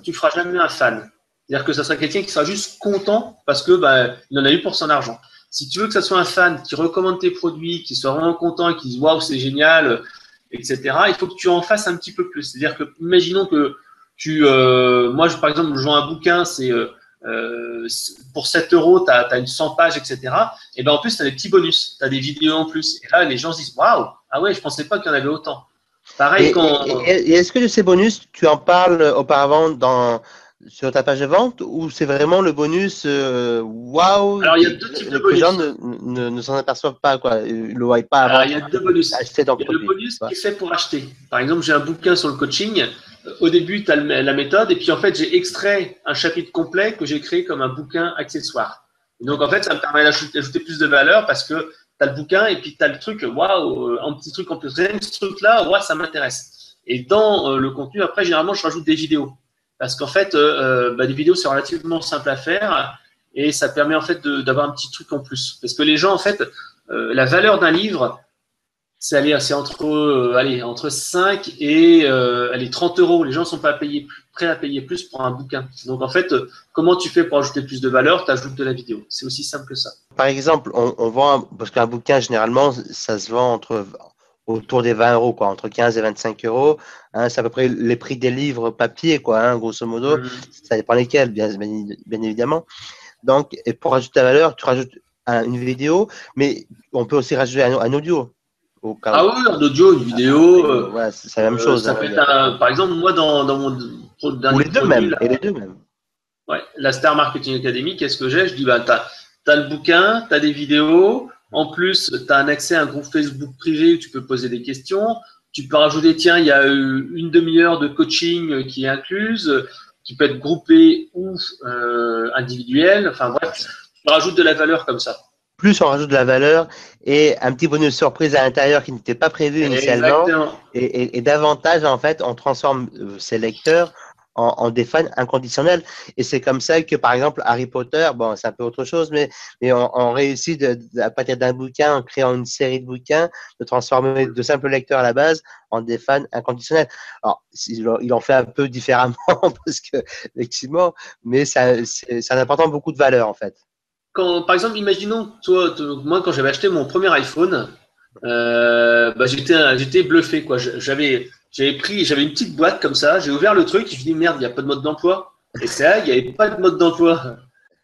tu ne feras jamais un fan. C'est-à-dire que ça sera quelqu'un qui sera juste content parce que bah, il en a eu pour son argent. Si tu veux que ça soit un fan qui recommande tes produits, qui soit vraiment content et qui dise waouh, c'est génial, etc., il faut que tu en fasses un petit peu plus. C'est-à-dire que, imaginons que moi, par exemple, je vends un bouquin, pour 7 euros, tu as une 100 pages, etc. Et ben en plus, tu as des petits bonus, tu as des vidéos en plus. Et là, les gens se disent waouh, ah ouais, je pensais pas qu'il y en avait autant. Pareil quand. Et est-ce que de ces bonus, tu en parles auparavant sur ta page de vente ou c'est vraiment le bonus waouh Alors, il y a deux types de que les gens bonus. ne s'en aperçoivent pas, quoi. Ils ne le voient pas Alors, avant il y a deux bonus. d'acheter ton Il y a le produit. bonus qui est fait pour acheter. Par exemple, j'ai un bouquin sur le coaching. Au début, tu as la méthode, et puis en fait, j'ai extrait un chapitre complet que j'ai créé comme un bouquin accessoire. Et donc, en fait, ça me permet d'ajouter plus de valeur parce que tu as le bouquin et puis tu as le truc, waouh, un petit truc en plus. Rien que ce truc-là, ouais, ça m'intéresse. Et dans le contenu, après, généralement, je rajoute des vidéos. Parce qu'en fait, des vidéos, c'est relativement simple à faire et ça permet en fait d'avoir un petit truc en plus. Parce que les gens, en fait, la valeur d'un livre, c'est entre 5 et 30 euros. Les gens ne sont pas prêts à payer plus pour un bouquin. Donc, en fait, comment tu fais pour ajouter plus de valeur? Tu ajoutes de la vidéo. C'est aussi simple que ça. Par exemple, on vend, parce qu'un bouquin, généralement, ça se vend autour des 20 euros, quoi, entre 15 et 25 euros. Hein, c'est à peu près les prix des livres papier, quoi, hein, grosso modo. Ça dépend lesquels, bien évidemment. Donc, et pour rajouter la valeur, tu rajoutes une vidéo, mais on peut aussi rajouter un audio. Ah oui, en audio, une vidéo. Voilà, c'est la même chose. Ça Hein, peut être par exemple, moi, dans mon ou dernier les deux produit, même, là, et les deux même. ouais, la Star Marketing Academy, qu'est-ce que j'ai? Je dis, bah, tu as le bouquin, tu as des vidéos. En plus, tu as un accès à un groupe Facebook privé où tu peux poser des questions. Tu peux rajouter, tiens, il y a une demi-heure de coaching qui est incluse, qui peut être groupée ou individuelle. Enfin bref, tu rajoutes de la valeur comme ça. Plus on rajoute de la valeur et un petit bonus surprise à l'intérieur qui n'était pas prévu initialement. Exactement. Et davantage, en fait, on transforme ces lecteurs en des fans inconditionnels. Et c'est comme ça que, par exemple, Harry Potter, bon, c'est un peu autre chose, mais on réussit à partir d'un bouquin, en créant une série de bouquins, de transformer de simples lecteurs à la base en des fans inconditionnels. Alors, il en fait un peu différemment, parce que, effectivement, mais c'est en apportant beaucoup de valeur, en fait. Par exemple, imaginons, moi, quand j'avais acheté mon premier iPhone, j'étais bluffé, quoi. J'avais une petite boîte comme ça, j'ai ouvert le truc, je me dis merde, il n'y a pas de mode d'emploi. Et c'est là, il n'y avait pas de mode d'emploi.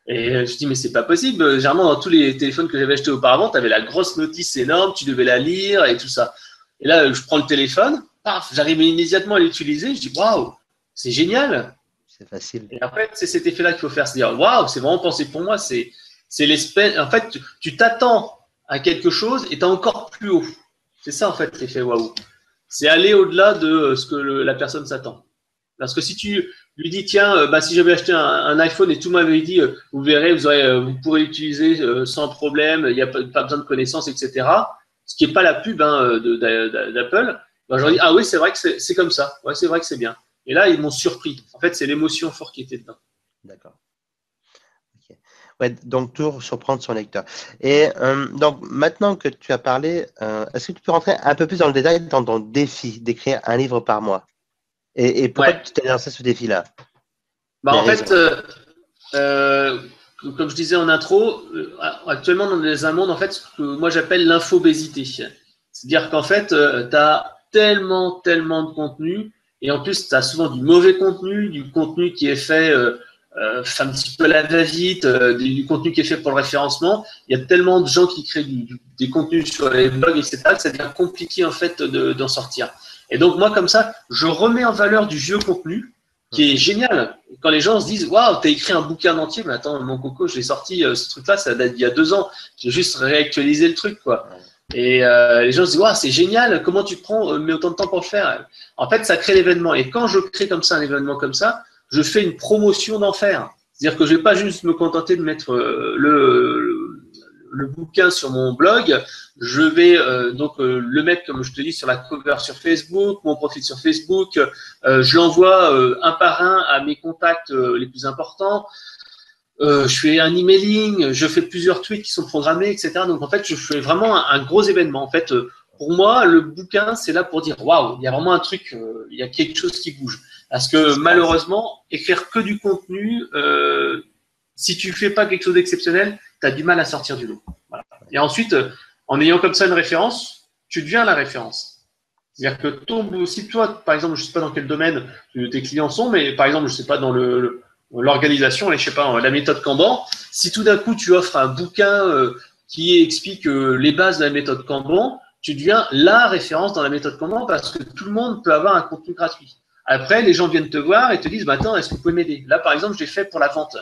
Et je me dis mais c'est pas possible. Généralement, dans tous les téléphones que j'avais achetés auparavant, tu avais la grosse notice énorme, tu devais la lire et tout ça. Et là, je prends le téléphone, paf, j'arrive immédiatement à l'utiliser, je dis waouh, c'est génial. C'est facile. Et après, c'est cet effet-là qu'il faut faire, c'est dire waouh, c'est vraiment pensé pour moi. C'est l'espèce. En fait, tu t'attends à quelque chose et tu es encore plus haut. C'est ça, en fait, l'effet waouh. C'est aller au-delà de ce que la personne s'attend. Parce que si tu lui dis, tiens, si j'avais acheté un iPhone et tout m'avait dit, vous verrez, vous pourrez l'utiliser sans problème, il n'y a pas besoin de connaissances, etc. Ce qui n'est pas la pub d'Apple, j'aurais dit, ah oui, c'est vrai que c'est comme ça. Ouais, c'est vrai que c'est bien. Et là, ils m'ont surpris. En fait, c'est l'émotion forte qui était dedans. D'accord. Okay. Ouais, donc, toujours surprendre son lecteur. Et donc, maintenant que tu as parlé, est-ce que tu peux rentrer un peu plus dans le détail dans ton défi d'écrire un livre par mois? Et pourquoi tu t'es lancé ce défi-là? En fait, comme je disais en intro, actuellement, on est dans un monde, en fait, ce que moi j'appelle l'infobésité. C'est-à-dire qu'en fait, tu as tellement de contenu, et en plus, tu as souvent du mauvais contenu, du contenu qui est fait un petit peu à la va-vite, du contenu qui est fait pour le référencement. Il y a tellement de gens qui créent des contenus sur les blogs, etc., que ça devient compliqué en fait d'en sortir. Et donc moi, comme ça, je remets en valeur du vieux contenu, qui est génial. Quand les gens se disent, waouh, t'as écrit un bouquin entier, mais attends, mon coco, j'ai sorti ce truc-là, ça date d'il y a 2 ans. J'ai juste réactualisé le truc, quoi. Et les gens se disent, waouh, c'est génial, comment tu mets autant de temps pour le faire? En fait, ça crée l'événement. Et quand je crée comme ça un événement comme ça, je fais une promotion d'enfer. C'est-à-dire que je vais pas juste me contenter de mettre le bouquin sur mon blog, je vais le mettre, comme je te dis, sur la cover sur Facebook, mon profil sur Facebook, je l'envoie un par un à mes contacts les plus importants, je fais un emailing, je fais plusieurs tweets qui sont programmés, etc. Donc en fait, je fais vraiment un gros événement. En fait, pour moi, le bouquin, c'est là pour dire waouh, il y a vraiment un truc, il y a quelque chose qui bouge. Parce que malheureusement, écrire que du contenu, si tu fais pas quelque chose d'exceptionnel, tu as du mal à sortir du lot. Voilà. Et ensuite, en ayant comme ça une référence, tu deviens la référence. C'est-à-dire que si toi, par exemple, je ne sais pas dans quel domaine tes clients sont, mais par exemple, je ne sais pas dans l'organisation, je sais pas, la méthode Kanban, si tout d'un coup tu offres un bouquin qui explique les bases de la méthode Kanban, tu deviens la référence dans la méthode Kanban parce que tout le monde peut avoir un contenu gratuit. Après, les gens viennent te voir et te disent, bah, attends, est-ce que vous pouvez m'aider? Là, par exemple, je l'ai fait pour la vente.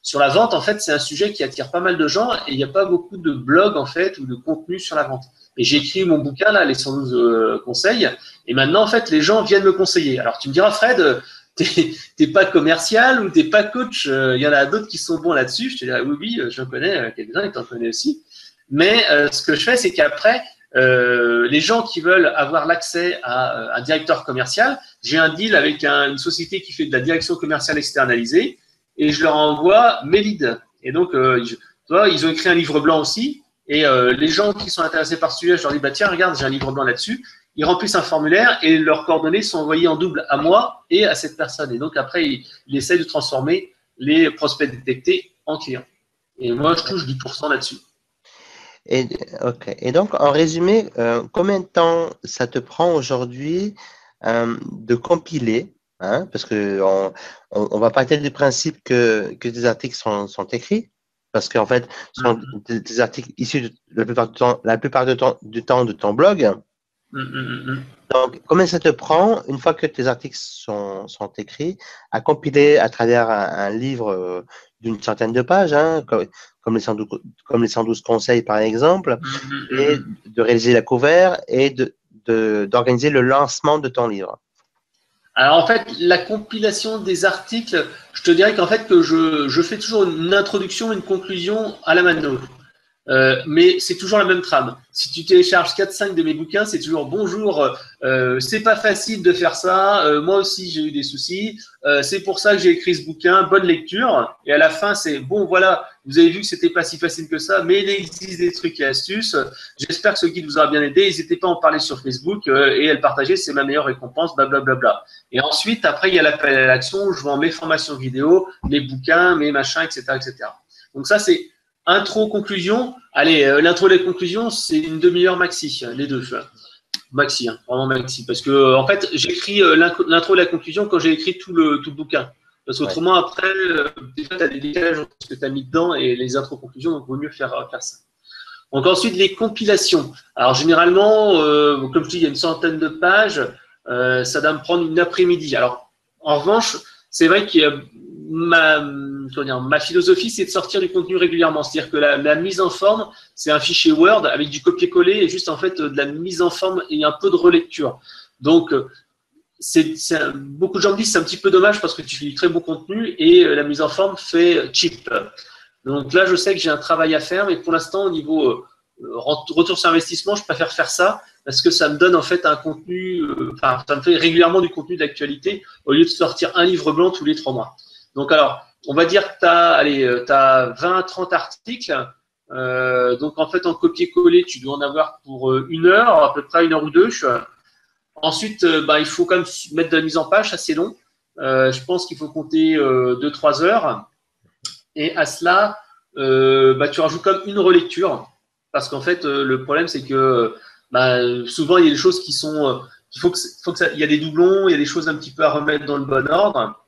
Sur la vente, en fait, c'est un sujet qui attire pas mal de gens et il n'y a pas beaucoup de blogs, en fait, ou de contenu sur la vente. Et j'ai écrit mon bouquin, là, les 112 conseils. Et maintenant, en fait, les gens viennent me conseiller. Alors, tu me diras, Fred, t'es pas commercial ou t'es pas coach. Il y en a d'autres qui sont bons là-dessus. Je te dirais, oui, j'en connais quelques-uns et t'en connais aussi. Mais ce que je fais, c'est qu'après, les gens qui veulent avoir l'accès à un directeur commercial, j'ai un deal avec une société qui fait de la direction commerciale externalisée et je leur envoie mes leads. Et donc, ils ont écrit un livre blanc aussi. Et les gens qui sont intéressés par ce sujet, je leur dis, bah, tiens, regarde, j'ai un livre blanc là-dessus. Ils remplissent un formulaire et leurs coordonnées sont envoyées en double à moi et à cette personne. Et donc, après, ils essayent de transformer les prospects détectés en clients. Et moi, je touche 10% là-dessus. Ok. Et donc, en résumé, combien de temps ça te prend aujourd'hui de compiler, hein, parce que on va partir du principe que tes articles sont écrits, parce qu'en fait, ce sont des articles issus la plupart du temps de ton blog. Donc, combien ça te prend, une fois que tes articles sont écrits, à compiler à travers un livre d'une centaine de pages, hein, comme les 112 conseils par exemple, et de réaliser la couverture et d'organiser le lancement de ton livre? Alors en fait, la compilation des articles, je te dirais qu'en fait que je fais toujours une introduction, une conclusion à la mano. Mais c'est toujours la même trame. Si tu télécharges 4-5 de mes bouquins, c'est toujours bonjour, c'est pas facile de faire ça, moi aussi j'ai eu des soucis, c'est pour ça que j'ai écrit ce bouquin, bonne lecture. Et à la fin, c'est bon, voilà, vous avez vu que c'était pas si facile que ça, mais il existe des trucs et astuces. J'espère que ce guide vous aura bien aidé. N'hésitez pas à en parler sur Facebook et à le partager, c'est ma meilleure récompense, blablabla. Et ensuite, après, il y a l'appel à l'action, je vends mes formations vidéo, mes bouquins, mes machins, etc., etc. Donc ça, c'est intro, conclusion. Allez, l'intro et la conclusion, c'est une demi-heure maxi, les deux. Maxi, hein, vraiment maxi. Parce que, en fait, j'écris l'intro et la conclusion quand j'ai écrit tout le bouquin. Parce qu'autrement, après, déjà, tu as des décalages entre ce que tu as mis dedans et les intro-conclusions, donc il vaut mieux faire ça. Donc, ensuite, les compilations. Alors, généralement, comme je dis, il y a une centaine de pages. Ça doit me prendre une après-midi. Alors, en revanche, c'est vrai que ma philosophie, c'est de sortir du contenu régulièrement. C'est-à-dire que la mise en forme, c'est un fichier Word avec du copier-coller et juste en fait de la mise en forme et un peu de relecture. Donc, beaucoup de gens me disent c'est un petit peu dommage parce que tu fais du très beau contenu et la mise en forme fait cheap. Donc là, je sais que j'ai un travail à faire, mais pour l'instant, au niveau retour sur investissement, je préfère faire ça parce que ça me donne en fait un contenu, ça me fait régulièrement du contenu d'actualité au lieu de sortir un livre blanc tous les 3 mois. Donc alors, on va dire que tu as 20-30 articles. Donc en fait, en copier-coller, tu dois en avoir pour 1 heure, à peu près 1 heure ou 2. Ensuite, il faut quand même mettre de la mise en page, assez long. Je pense qu'il faut compter 2-3 heures. Et à cela, tu rajoutes comme une relecture. Parce qu'en fait, le problème, c'est que souvent, il y a des choses qui sont… il y a des doublons, il y a des choses un petit peu à remettre dans le bon ordre.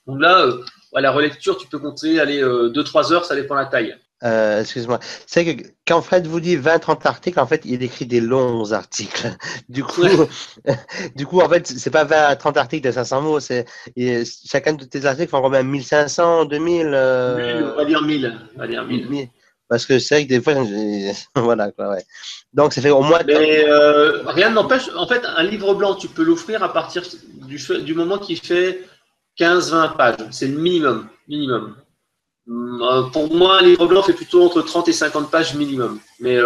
Donc là, la relecture, tu peux compter 2-3 heures, ça dépend de la taille. Excuse-moi. C'est que quand Fred vous dit 20-30 articles, en fait, il écrit des longs articles. Du coup, en fait, c'est pas 20 à 30 articles de 500 mots. Chacun de tes articles font combien? 1500, 2000 On va dire 1000. On va dire 1000. Parce que c'est vrai que des fois, voilà, quoi, ouais. Donc, ça fait au moins… Mais rien n'empêche, en fait, un livre blanc, tu peux l'offrir à partir du moment qu'il fait 15-20 pages. C'est le minimum. Pour moi, un livre blanc fait plutôt entre 30 et 50 pages minimum. Mais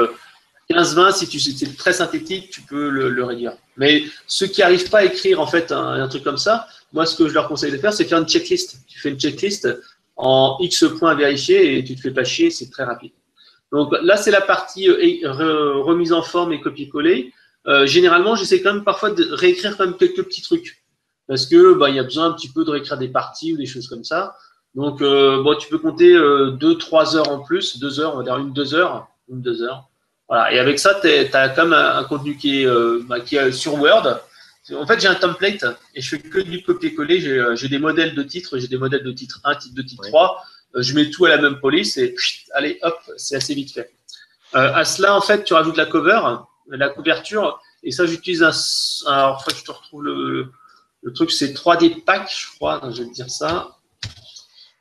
15-20, si c'est très synthétique, tu peux le réduire. Mais ceux qui n'arrivent pas à écrire en fait un truc comme ça, moi, ce que je leur conseille de faire, c'est faire une checklist. Tu fais une checklist en X points vérifiés et tu te fais pas chier, c'est très rapide. Donc là, c'est la partie remise en forme et copier-coller. généralement, j'essaie quand même parfois de réécrire quand même quelques petits trucs. Parce que il y a besoin un petit peu de réécrire des parties ou des choses comme ça. Donc, tu peux compter 2-3 heures en plus, 2 heures, on va dire 1-2 heures. 1-2 heures. Voilà. Et avec ça, tu as quand même un contenu qui est sur Word. En fait, j'ai un template et je fais que du copier-coller. J'ai des modèles de titres, j'ai des modèles de titre 1, titre 2, titre 3. Je mets tout à la même police et allez, hop, c'est assez vite fait. À cela, en fait, tu rajoutes la cover, la couverture, et ça, j'utilise alors, je te retrouve le truc, c'est 3D Pack, je crois, donc je vais te dire ça.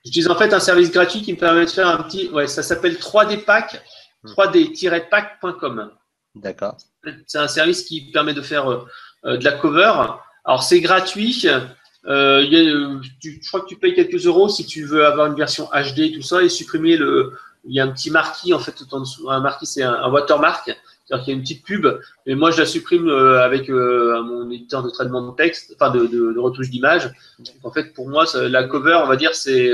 J'utilise en fait un service gratuit qui me permet de faire un petit, ça s'appelle 3D Pack, 3D-pack.com. D'accord. C'est un service qui permet de faire de la cover. Alors, c'est gratuit. Je crois que tu payes quelques euros si tu veux avoir une version HD, tout ça, et supprimer il y a un petit marquis en fait tout en dessous. Un marquis, c'est un watermark, c'est-à-dire qu'il y a une petite pub. Mais moi, je la supprime avec mon éditeur de traitement de texte, enfin de retouche d'image. En fait, pour moi, la cover, on va dire, c'est.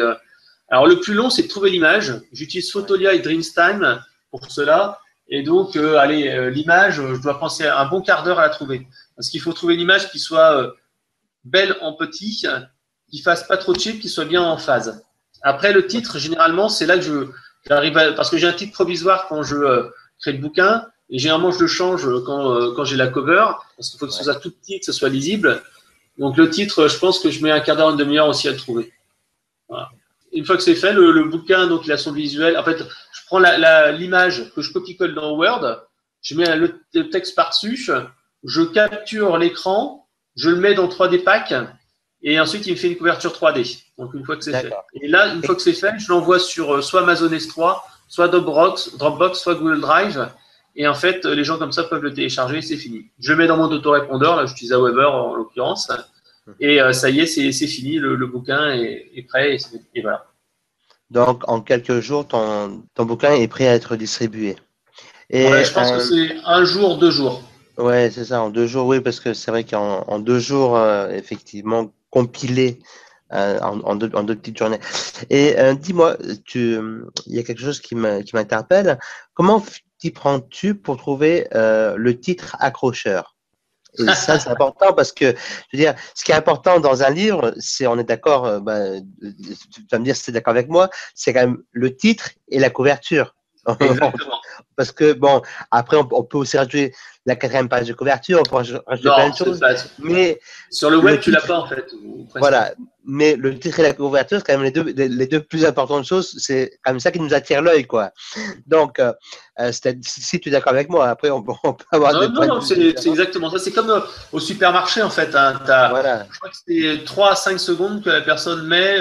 Alors, le plus long, c'est de trouver l'image. J'utilise Photolia et Dreamstime pour cela. Et donc, l'image, je dois penser un bon quart d'heure à la trouver. Parce qu'il faut trouver une image qui soit belle en petit, qui fasse pas trop cheap, qui soit bien en phase. Après, le titre, généralement, c'est là que j'arrive parce que j'ai un titre provisoire quand je crée le bouquin, et généralement, je le change quand j'ai la cover, parce qu'il faut que ce soit tout petit, que ce soit lisible. Donc, le titre, je pense que je mets un quart d'heure, une demi-heure aussi à le trouver. Voilà. Une fois que c'est fait, le bouquin, donc il a son visuel. En fait, je prends l'image que je copie-colle dans Word, je mets le texte par-dessus, je capture l'écran, je le mets dans 3D Pack, et ensuite il me fait une couverture 3D. Donc une fois que c'est fait. Et là, une fois que c'est fait, je l'envoie sur soit Amazon S3, soit Dropbox, soit Google Drive. Et en fait, les gens comme ça peuvent le télécharger, c'est fini. Je le mets dans mon autorépondeur, là j'utilise Aweber en l'occurrence. Et ça y est, c'est fini, le bouquin est prêt, et voilà. Donc, en quelques jours, ton bouquin est prêt à être distribué. Et je pense que c'est 1 jour, 2 jours. Ouais, c'est ça, en 2 jours, oui, parce que c'est vrai qu'en 2 jours, effectivement, compilé en deux petites journées. Et dis-moi, il y a quelque chose qui m'interpelle. Comment t'y prends-tu pour trouver le titre accrocheur? Et ça, c'est important parce que, je veux dire, ce qui est important dans un livre, on est d'accord, tu vas me dire si tu es d'accord avec moi, c'est quand même le titre et la couverture. Exactement. Parce que, bon, après, on peut aussi rajouter la 4e page de couverture, on peut rajouter plein de choses. Mais sur le web, tu l'as pas, en fait. Voilà. Mais le titre et la couverture, c'est quand même les deux plus importantes choses. C'est quand même ça qui nous attire l'œil, quoi. Donc, si tu es d'accord avec moi, après, on peut avoir des points de vue. C'est exactement ça. C'est comme au supermarché, en fait. Hein. Voilà. Je crois que c'est 3 à 5 secondes que la personne met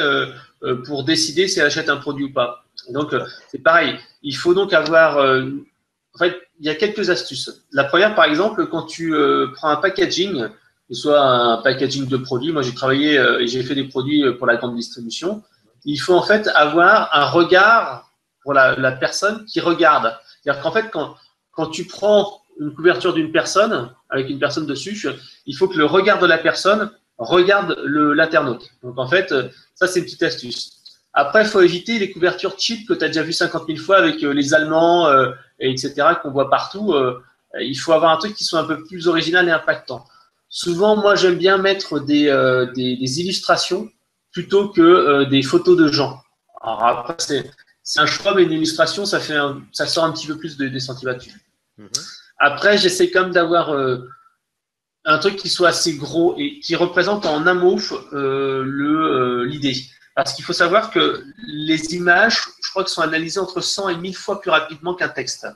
pour décider si elle achète un produit ou pas. Donc, c'est pareil. Il faut donc avoir… en fait, il y a quelques astuces. La première, par exemple, quand tu prends un packaging, que ce soit un packaging de produits, moi j'ai travaillé et j'ai fait des produits pour la grande distribution, il faut en fait avoir un regard pour la personne qui regarde. C'est-à-dire qu'en fait, quand tu prends une couverture d'une personne, avec une personne dessus, il faut que le regard de la personne regarde l'internaute. Donc en fait, ça c'est une petite astuce. Après, il faut éviter les couvertures cheap que tu as déjà vu 50 000 fois avec les Allemands, etc., qu'on voit partout. Il faut avoir un truc qui soit un peu plus original et impactant. Souvent, moi, j'aime bien mettre des illustrations plutôt que des photos de gens. Alors après, c'est un choix, mais une illustration, ça sort un petit peu plus des sentiers battus. Après, j'essaie quand même d'avoir un truc qui soit assez gros et qui représente en un mot l'idée. Parce qu'il faut savoir que les images, je crois, sont analysées entre 100 et 1000 fois plus rapidement qu'un texte.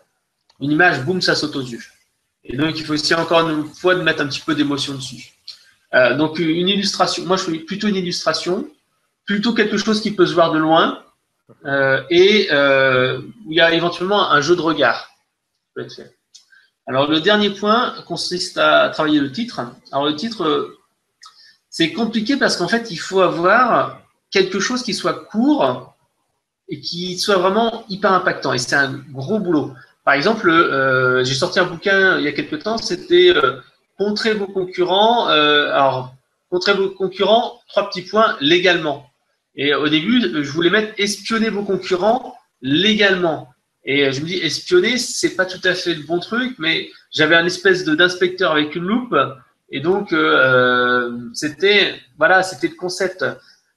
Une image, boum, ça saute aux yeux. Et donc, il faut aussi encore une fois de mettre un petit peu d'émotion dessus. Donc, une illustration, moi, je fais plutôt une illustration, plutôt quelque chose qui peut se voir de loin, et où il y a éventuellement un jeu de regard qui peut être fait. Alors, le dernier point consiste à travailler le titre. Alors, le titre, c'est compliqué parce qu'en fait, il faut avoir quelque chose qui soit court et qui soit vraiment hyper impactant. Et c'est un gros boulot. Par exemple, j'ai sorti un bouquin il y a quelques temps, c'était Contrer vos concurrents. Contrer vos concurrents, 3 petits points, légalement. Et au début, je voulais mettre espionner vos concurrents légalement. Et je me dis, espionner, c'est pas tout à fait le bon truc, mais j'avais un espèce d'inspecteur avec une loupe, et donc c'était le concept.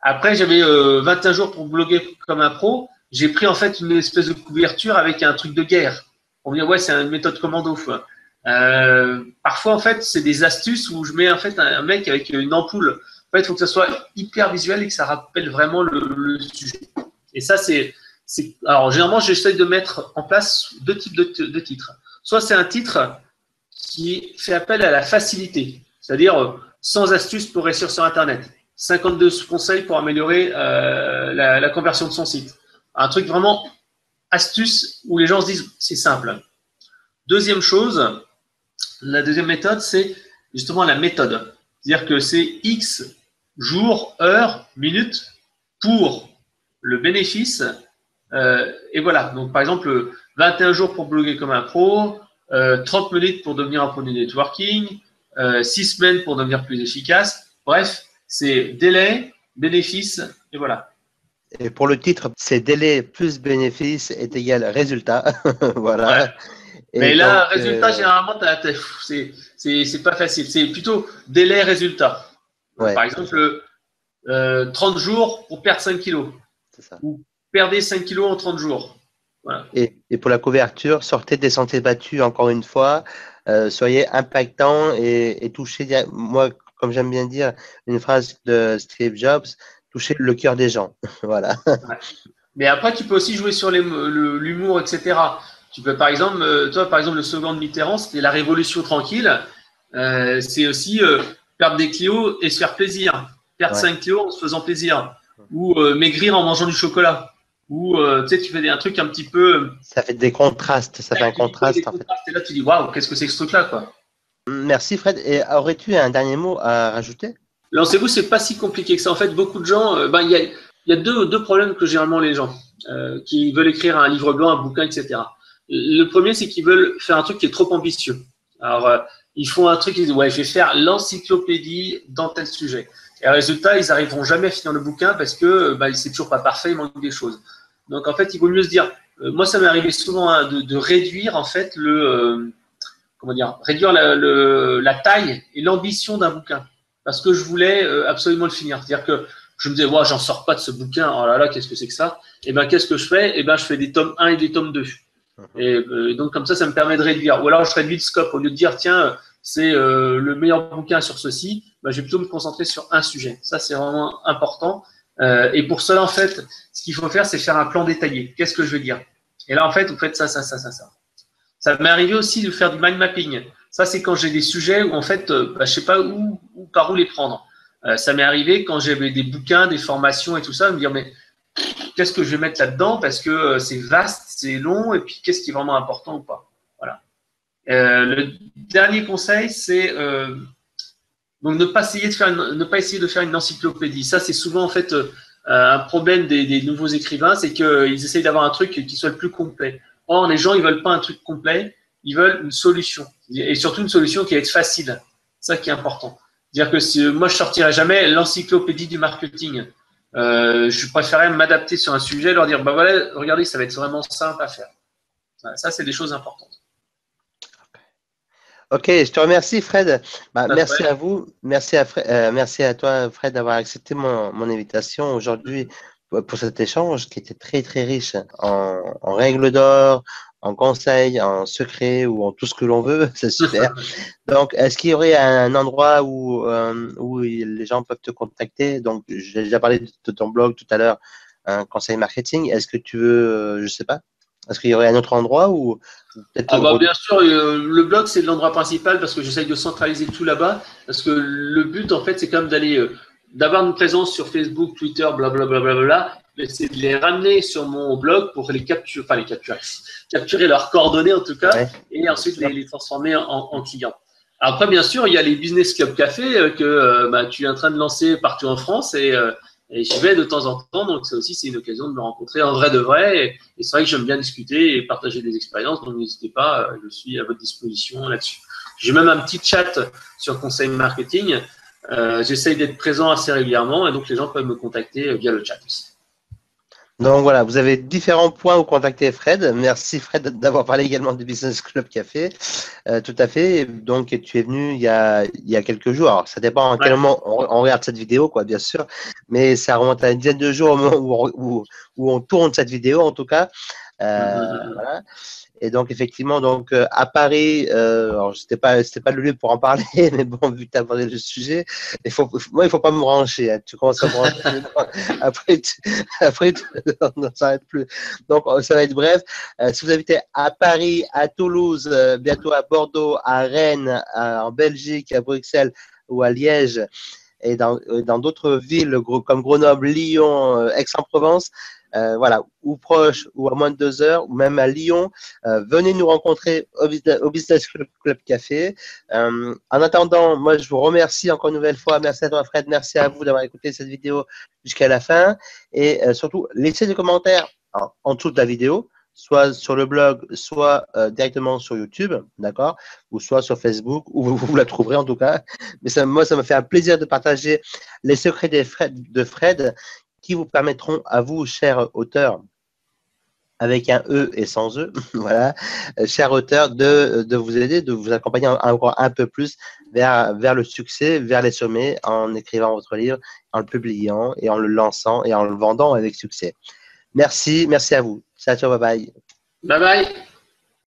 Après, j'avais 21 jours pour bloguer comme un pro. J'ai pris en fait une espèce de couverture avec un truc de guerre. On me dit ouais, c'est une méthode commando. Parfois en fait, c'est des astuces où je mets en fait un mec avec une ampoule. En fait, il faut que ça soit hyper visuel et que ça rappelle vraiment le sujet. Et ça, alors généralement, j'essaie de mettre en place deux types de titres. Soit c'est un titre qui fait appel à la facilité, c'est-à-dire sans astuces pour réussir sur Internet. 52 conseils pour améliorer la conversion de son site. Un truc vraiment astuce où les gens se disent c'est simple. Deuxième chose, la deuxième méthode, c'est justement la méthode. C'est-à-dire que c'est X jours, heures, minutes pour le bénéfice. Et voilà. Donc, par exemple, 21 jours pour bloguer comme un pro, 30 minutes pour devenir un pro du networking, 6 semaines pour devenir plus efficace. Bref, c'est délai, bénéfice, et voilà. Et pour le titre, c'est délai plus bénéfice est égal résultat. Voilà. Ouais. Mais là, résultat, généralement, c'est pas facile. C'est plutôt délai, résultat. Ouais, par exemple, 30 jours pour perdre 5 kilos. C'est ça. Ou perdez 5 kilos en 30 jours. Voilà. Et pour la couverture, sortez des sentiers battus encore une fois. Soyez impactant et touchez. Moi, comme j'aime bien dire, une phrase de Steve Jobs, toucher le cœur des gens. Voilà. Ouais. Mais après, tu peux aussi jouer sur l'humour, etc. Tu peux, par exemple, le slogan de Mitterrand, c'était la révolution tranquille. C'est aussi perdre des kilos et se faire plaisir. Perdre 5 kilos en se faisant plaisir. Ou maigrir en mangeant du chocolat. Ou tu fais un truc un petit peu. Ça fait des contrastes. Ça fait un contraste. En fait. Et là, tu dis waouh, qu'est-ce que c'est que ce truc-là, quoi. Merci Fred. Et aurais-tu un dernier mot à rajouter? Lancez-vous, c'est pas si compliqué que ça. En fait, beaucoup de gens, il y a deux problèmes que généralement les gens qui veulent écrire un livre blanc, un bouquin, etc. Le premier, c'est qu'ils veulent faire un truc qui est trop ambitieux. Alors, ils font un truc, ils disent ouais, je vais faire l'encyclopédie dans tel sujet. Et résultat, ils n'arriveront jamais à finir le bouquin parce que c'est toujours pas parfait, il manque des choses. Donc en fait, il vaut mieux se dire, moi ça m'est arrivé souvent de réduire en fait réduire la taille et l'ambition d'un bouquin parce que je voulais absolument le finir. C'est-à-dire que je me disais, ouais, j'en sors pas de ce bouquin, oh là là, qu'est-ce que c'est que ça? Et ben qu'est-ce que je fais? Et ben je fais des tomes 1 et des tomes 2. Et donc comme ça me permet de réduire. Ou alors je réduis le scope. Au lieu de dire, tiens, c'est le meilleur bouquin sur ceci, je vais plutôt me concentrer sur un sujet. Ça, c'est vraiment important. Et pour cela, en fait, ce qu'il faut faire, c'est faire un plan détaillé. Qu'est-ce que je veux dire? Et là, en fait, vous faites ça, ça, ça, ça, ça. Ça m'est arrivé aussi de faire du mind mapping. Ça, c'est quand j'ai des sujets où, en fait, je sais pas par où les prendre. Ça m'est arrivé quand j'avais des bouquins, des formations et tout ça, de me dire, mais qu'est-ce que je vais mettre là-dedans parce que c'est vaste, c'est long, et puis qu'est-ce qui est vraiment important ou pas. Voilà. Le dernier conseil, c'est donc ne pas essayer de faire une encyclopédie. Ça, c'est souvent en fait un problème des nouveaux écrivains, c'est qu'ils essayent d'avoir un truc qui soit le plus complet. Or, les gens, ils veulent pas un truc complet, ils veulent une solution. Et surtout une solution qui va être facile. C'est ça qui est important. C'est-à-dire que moi, je sortirai jamais l'encyclopédie du marketing. Je préférerais m'adapter sur un sujet, leur dire, voilà, regardez, ça va être vraiment simple à faire. Ça, c'est des choses importantes. Ok, je te remercie Fred. Merci à vous, merci à toi Fred d'avoir accepté mon invitation aujourd'hui pour cet échange qui était très très riche en règles d'or, en conseils, en secrets ou en tout ce que l'on veut. C'est super. Donc, est-ce qu'il y aurait un endroit où les gens peuvent te contacter? Donc, j'ai déjà parlé de ton blog tout à l'heure, un conseil marketing. Est-ce que tu veux, je sais pas, est-ce qu'il y aurait un autre endroit où peut-être bien sûr, le blog, c'est l'endroit principal parce que j'essaye de centraliser tout là-bas. Parce que le but, en fait, c'est quand même d'avoir une présence sur Facebook, Twitter, blablabla. Mais c'est de les ramener sur mon blog pour les capturer, capturer leurs coordonnées en tout cas, ouais, et ensuite les transformer en clients. Après, bien sûr, il y a les Business Club Café que tu es en train de lancer partout en France et j'y vais de temps en temps. Donc, ça aussi, c'est une occasion de me rencontrer en vrai de vrai. Et c'est vrai que j'aime bien discuter et partager des expériences. Donc, n'hésitez pas, je suis à votre disposition là-dessus. J'ai même un petit chat sur Conseil Marketing. J'essaye d'être présent assez régulièrement et donc les gens peuvent me contacter via le chat aussi. Donc voilà, vous avez différents points où contacter Fred. Merci Fred d'avoir parlé également du Business Club Café. Tout à fait. Donc tu es venu il y a quelques jours. Alors, ça dépend à quel Ouais. moment on regarde cette vidéo, quoi, bien sûr. Mais ça remonte à une dizaine de jours au moment où on tourne cette vidéo, en tout cas. Voilà. Et donc, effectivement, donc, à Paris, alors, c'était pas le lieu pour en parler, mais bon, vu que tu as abordé le sujet, moi, il faut pas me brancher, hein. Tu commences à me brancher, mais bon, après, on ne s'arrête plus. Donc, ça va être bref. Si vous habitez à Paris, à Toulouse, bientôt à Bordeaux, à Rennes, en Belgique, à Bruxelles ou à Liège, et dans d'autres villes comme Grenoble, Lyon, Aix-en-Provence, voilà, ou proche, ou à moins de 2 heures, ou même à Lyon, venez nous rencontrer au Business Club Café. En attendant, moi, je vous remercie encore une nouvelle fois. Merci à toi, Fred. Merci à vous d'avoir écouté cette vidéo jusqu'à la fin. Et surtout, laissez des commentaires en dessous de la vidéo, soit sur le blog, soit directement sur YouTube, d'accord, ou soit sur Facebook, où vous la trouverez en tout cas. Mais moi, ça me fait un plaisir de partager les secrets de Fred qui vous permettront à vous, chers auteurs, avec un E et sans E, voilà, chers auteurs, de vous aider, de vous accompagner encore un peu plus vers le succès, vers les sommets, en écrivant votre livre, en le publiant et en le lançant et en le vendant avec succès. Merci à vous. Ciao, ciao, bye bye. Bye bye.